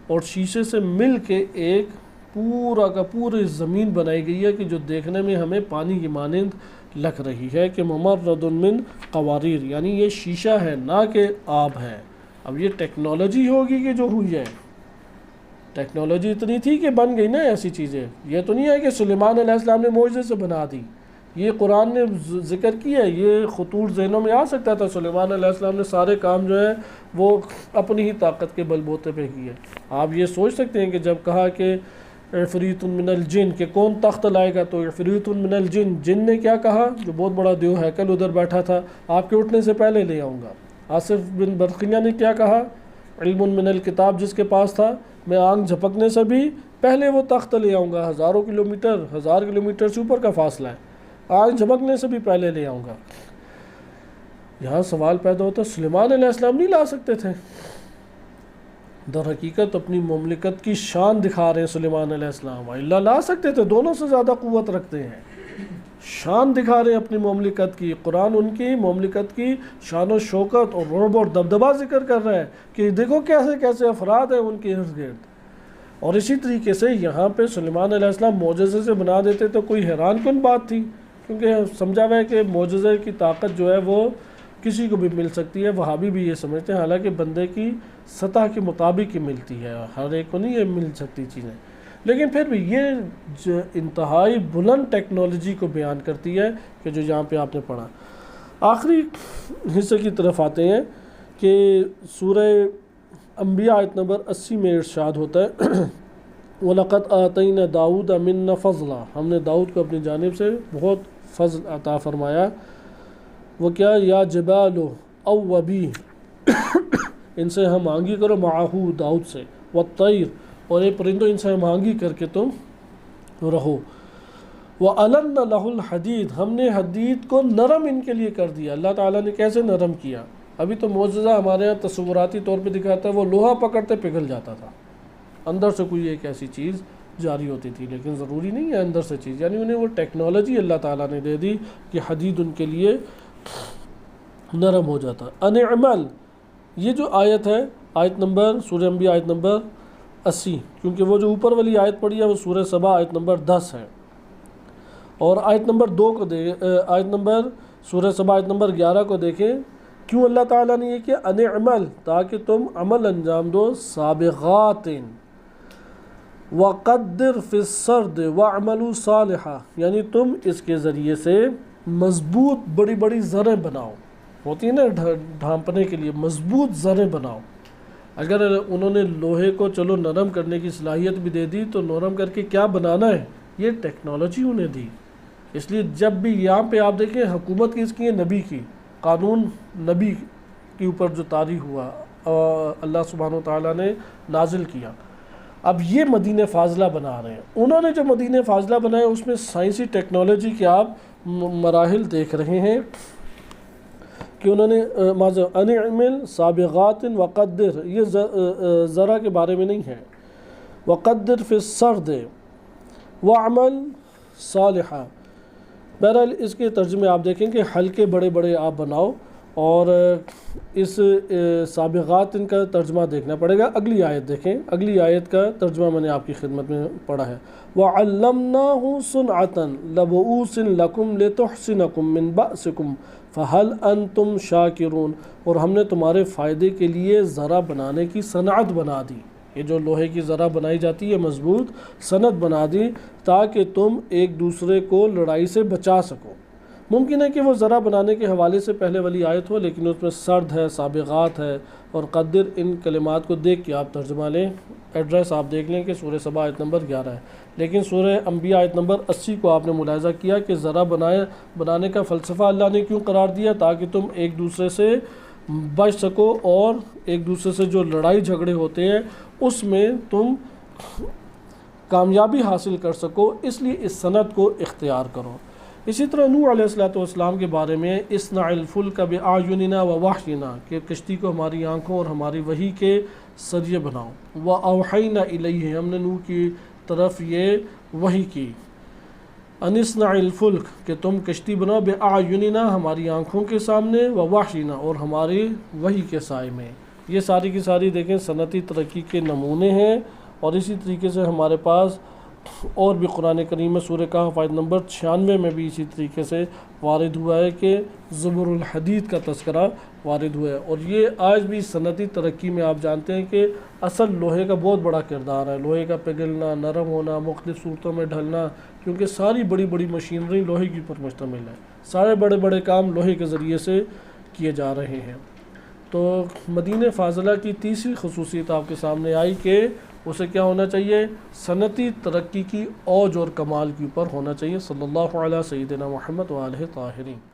اور شیشے سے مل کے ایک پورا کا پوری زمین بنائی گئی ہے کہ جو دیکھنے میں ہمیں پانی کی مانند لگ رہی ہے، کہ ممرد من قواریر، یعنی یہ شیشہ ہے نہ کہ آب ہے۔ اب یہ ٹیکنالوجی ہوگی کہ جو ہوئی ہے، ٹیکنالوجی اتنی تھی کہ بن گئی نا ایسی چیزیں، یہ تو نہیں ہے کہ سلیمان علیہ السلام نے معجزے سے بنا دی، یہ قرآن نے ذکر کیا ہے، یہ خطوط ذہنوں میں آ سکتا تھا، سلیمان علیہ السلام نے سارے کام جو ہے وہ اپنی ہی طاقت کے بل بوتے پہ کیے۔ آپ یہ سوچ سکتے ہیں کہ جب کہا کہ عفریت من الجن، کہ کون تخت لائے گا، تو عفریت من الجن، جن نے کیا کہا، جو بہت بڑا دیو ہیکل ادھر بیٹھا تھا، آپ کے اٹھنے سے پہلے لے آؤں گا۔ آصف بن برقیہ نے کیا کہا، علم من الکتاب جس کے پاس تھا، میں آنکھ جھپکنے سے بھی پہلے وہ تخت لے آؤں گا، ہزاروں کلومیٹر، 1000 کلومیٹر سے اوپر کا فاصلہ ہے، آنکھ جھپکنے سے بھی پہلے لے آؤں گا۔ یہاں سوال پیدا ہوتا ہے، سلیمان علیہ السلام نہیں لا سکتے تھے؟ در حقیقت اپنی مملکت کی شان دکھا رہے ہیں سلیمان علیہ السلام، اللہ لا سکتے تھے، دونوں سے زیادہ قوت رکھتے ہیں، شان دکھا رہے ہیں اپنی مملکت کی، قرآن ان کی مملکت کی شان و شوکت اور رعب اور دبدبہ ذکر کر رہا ہے کہ دیکھو کیسے کیسے افراد ہیں ان کے ارد گرد۔ اور اسی طریقے سے یہاں پہ سلیمان علیہ السلام معجزے سے بنا دیتے تو کوئی حیران کن بات تھی، کیونکہ سمجھا ہوا ہے کہ معجزے کی طاقت جو ہے وہ کسی کو بھی مل سکتی ہے، وہابی بھی یہ سمجھتے ہیں، حالانکہ بندے کی سطح کے مطابق ہی ملتی ہے، ہر ایک کو نہیں یہ مل سکتی چیزیں، لیکن پھر بھی یہ جو انتہائی بلند ٹیکنالوجی کو بیان کرتی ہے کہ جو یہاں پہ آپ نے پڑھا۔ آخری حصے کی طرف آتے ہیں کہ سورہ انبیاء آیت نمبر 80 میں ارشاد ہوتا ہے وَلَقَدْ آتَيْنَا دَاوُودَ مِنَّا فَضْلًا، ہم نے داؤد کو اپنی جانب سے بہت فضل عطا فرمایا۔ وہ کیا، یا جبال اوبی، ان سے ہم آنگی کرو، معاہو داؤد سے، والطیر، اور اے پرندوں ان سے ہم آنگی کر کے تم رہو، وَأَلَنَّ لَهُ الْحَدِيدَ، ہم نے حدید کو نرم ان کے لیے کر دیا۔ اللہ تعالیٰ نے کیسے نرم کیا؟ ابھی تو معجزہ ہمارے یہاں تصوراتی طور پہ دکھاتا ہے، وہ لوہا پکڑتے پگھل جاتا تھا، اندر سے کوئی ایک ایسی چیز جاری ہوتی تھی، لیکن ضروری نہیں ہے اندر سے چیز، یعنی انہیں وہ ٹیکنالوجی اللہ تعالیٰ نے دے دی کہ حدید ان کے لیے نرم ہو جاتا۔ انعمل، یہ جو آیت ہے، آیت نمبر سورہ انبیاء آیت نمبر 80، کیونکہ وہ جو اوپر والی آیت پڑھی ہے وہ سورہ سبا آیت نمبر 10 ہے، اور آیت نمبر 2 کو آیت نمبر سورہ سبا آیت نمبر 11 کو دیکھیں، کیوں اللہ تعالیٰ نے یہ کیا، انعمل، تاکہ تم عمل انجام دو، سابغات وقدر فی السرد وعملوا صالحا، یعنی تم اس کے ذریعے سے مضبوط بڑی بڑی زریں بناؤ، ہوتی ہے نا ڈھانپنے کے لیے، مضبوط زریں بناؤ۔ اگر انہوں نے لوہے کو چلو نرم کرنے کی صلاحیت بھی دے دی تو نرم کر کے کیا بنانا ہے، یہ ٹیکنالوجی انہیں دی۔ اس لیے جب بھی یہاں پہ آپ دیکھیں حکومت کس کی ہے، نبی کی، قانون نبی کے اوپر جو طاری ہوا اللہ سبحانہ وتعالیٰ نے نازل کیا۔ اب یہ مدینہ فاضلہ بنا رہے ہیں، انہوں نے جو مدینہ فاضلہ بنایا اس میں سائنسی ٹیکنالوجی کے آپ مراحل دیکھ رہے ہیں کہ انہوں نے انعمل سابغات وقدر، یہ ذرا کے بارے میں نہیں ہے، وقدر فی السرد وعمل صالحہ۔ بہرحال اس کے ترجمے آپ دیکھیں کہ حلقے بڑے بڑے آپ بناؤ، اور اس سابغات ان کا ترجمہ دیکھنا پڑے گا۔ اگلی آیت دیکھیں، اگلی آیت کا ترجمہ میں نے آپ کی خدمت میں پڑھا ہے، وَعَلَّمْنَاهُ صُنْعَةً لَبُؤُوسٍ لَكُمْ لِتُحْصِنَكُمْ مِنْ بَأْسِكُمْ فَهَلْ أَنْتُمْ شَاكِرُونَ۔ اور ہم نے تمہارے فائدے کے لیے ذرا بنانے کی صنعت بنا دی، یہ جو لوہے کی ذرا بنائی جاتی ہے مضبوط صنعت بنا دی تاکہ تم ایک دوسرے کو لڑائی سے بچا سکو۔ ممکن ہے کہ وہ ذرا بنانے کے حوالے سے پہلے والی آیت ہو، لیکن اس میں سرد ہے، سابغات ہے اور قدر، ان کلمات کو دیکھ کے آپ ترجمہ لیں۔ ایڈریس آپ دیکھ لیں کہ سورہ سبا آیت نمبر 11 ہے، لیکن سورہ انبیاء آیت نمبر 80 کو آپ نے ملاحظہ کیا کہ ذرا بنانے کا فلسفہ اللہ نے کیوں قرار دیا، تاکہ تم ایک دوسرے سے بچ سکو اور ایک دوسرے سے جو لڑائی جھگڑے ہوتے ہیں اس میں تم کامیابی حاصل کر سکو، اس لیے اس صنعت کو اختیار کرو۔ اسی طرح نوح علیہ السلام کے بارے میں اصنع الفلک بأعیننا ووحینا، کہ کشتی کو ہماری آنکھوں اور ہماری وحی کے ذریعے بناؤ۔ وأوحینا الیہ، ہم نے نوح کی طرف یہ وحی کی، ان اصنع الفلک، کہ تم کشتی بناؤ، بأعیننا، ہماری آنکھوں کے سامنے، ووحینا، اور ہماری وحی کے سائے میں۔ یہ ساری کی ساری دیکھیں صنعتی ترقی کے نمونے ہیں، اور اسی طریقے سے ہمارے پاس اور بھی قرآن کریم میں سورہ کہف آیت نمبر 96 میں بھی اسی طریقے سے وارد ہوا ہے کہ زبر الحدید کا تذکرہ وارد ہوا ہے۔ اور یہ آج بھی صنعتی ترقی میں آپ جانتے ہیں کہ اصل لوہے کا بہت بڑا کردار ہے، لوہے کا پگھلنا، نرم ہونا، مختلف صورتوں میں ڈھلنا، کیونکہ ساری بڑی بڑی مشینری لوہے کے اوپر مشتمل ہے، سارے بڑے بڑے کام لوہے کے ذریعے سے کیے جا رہے ہیں۔ تو مدینہ فاضلہ کی تیسری خصوصیت آپ کے سامنے آئی کہ اسے کیا ہونا چاہیے، صنعتی ترقی کی اوج اور کمال کے اوپر ہونا چاہیے۔ صلی اللہ علیہ سیدنا محمد وآلہ طاہرین۔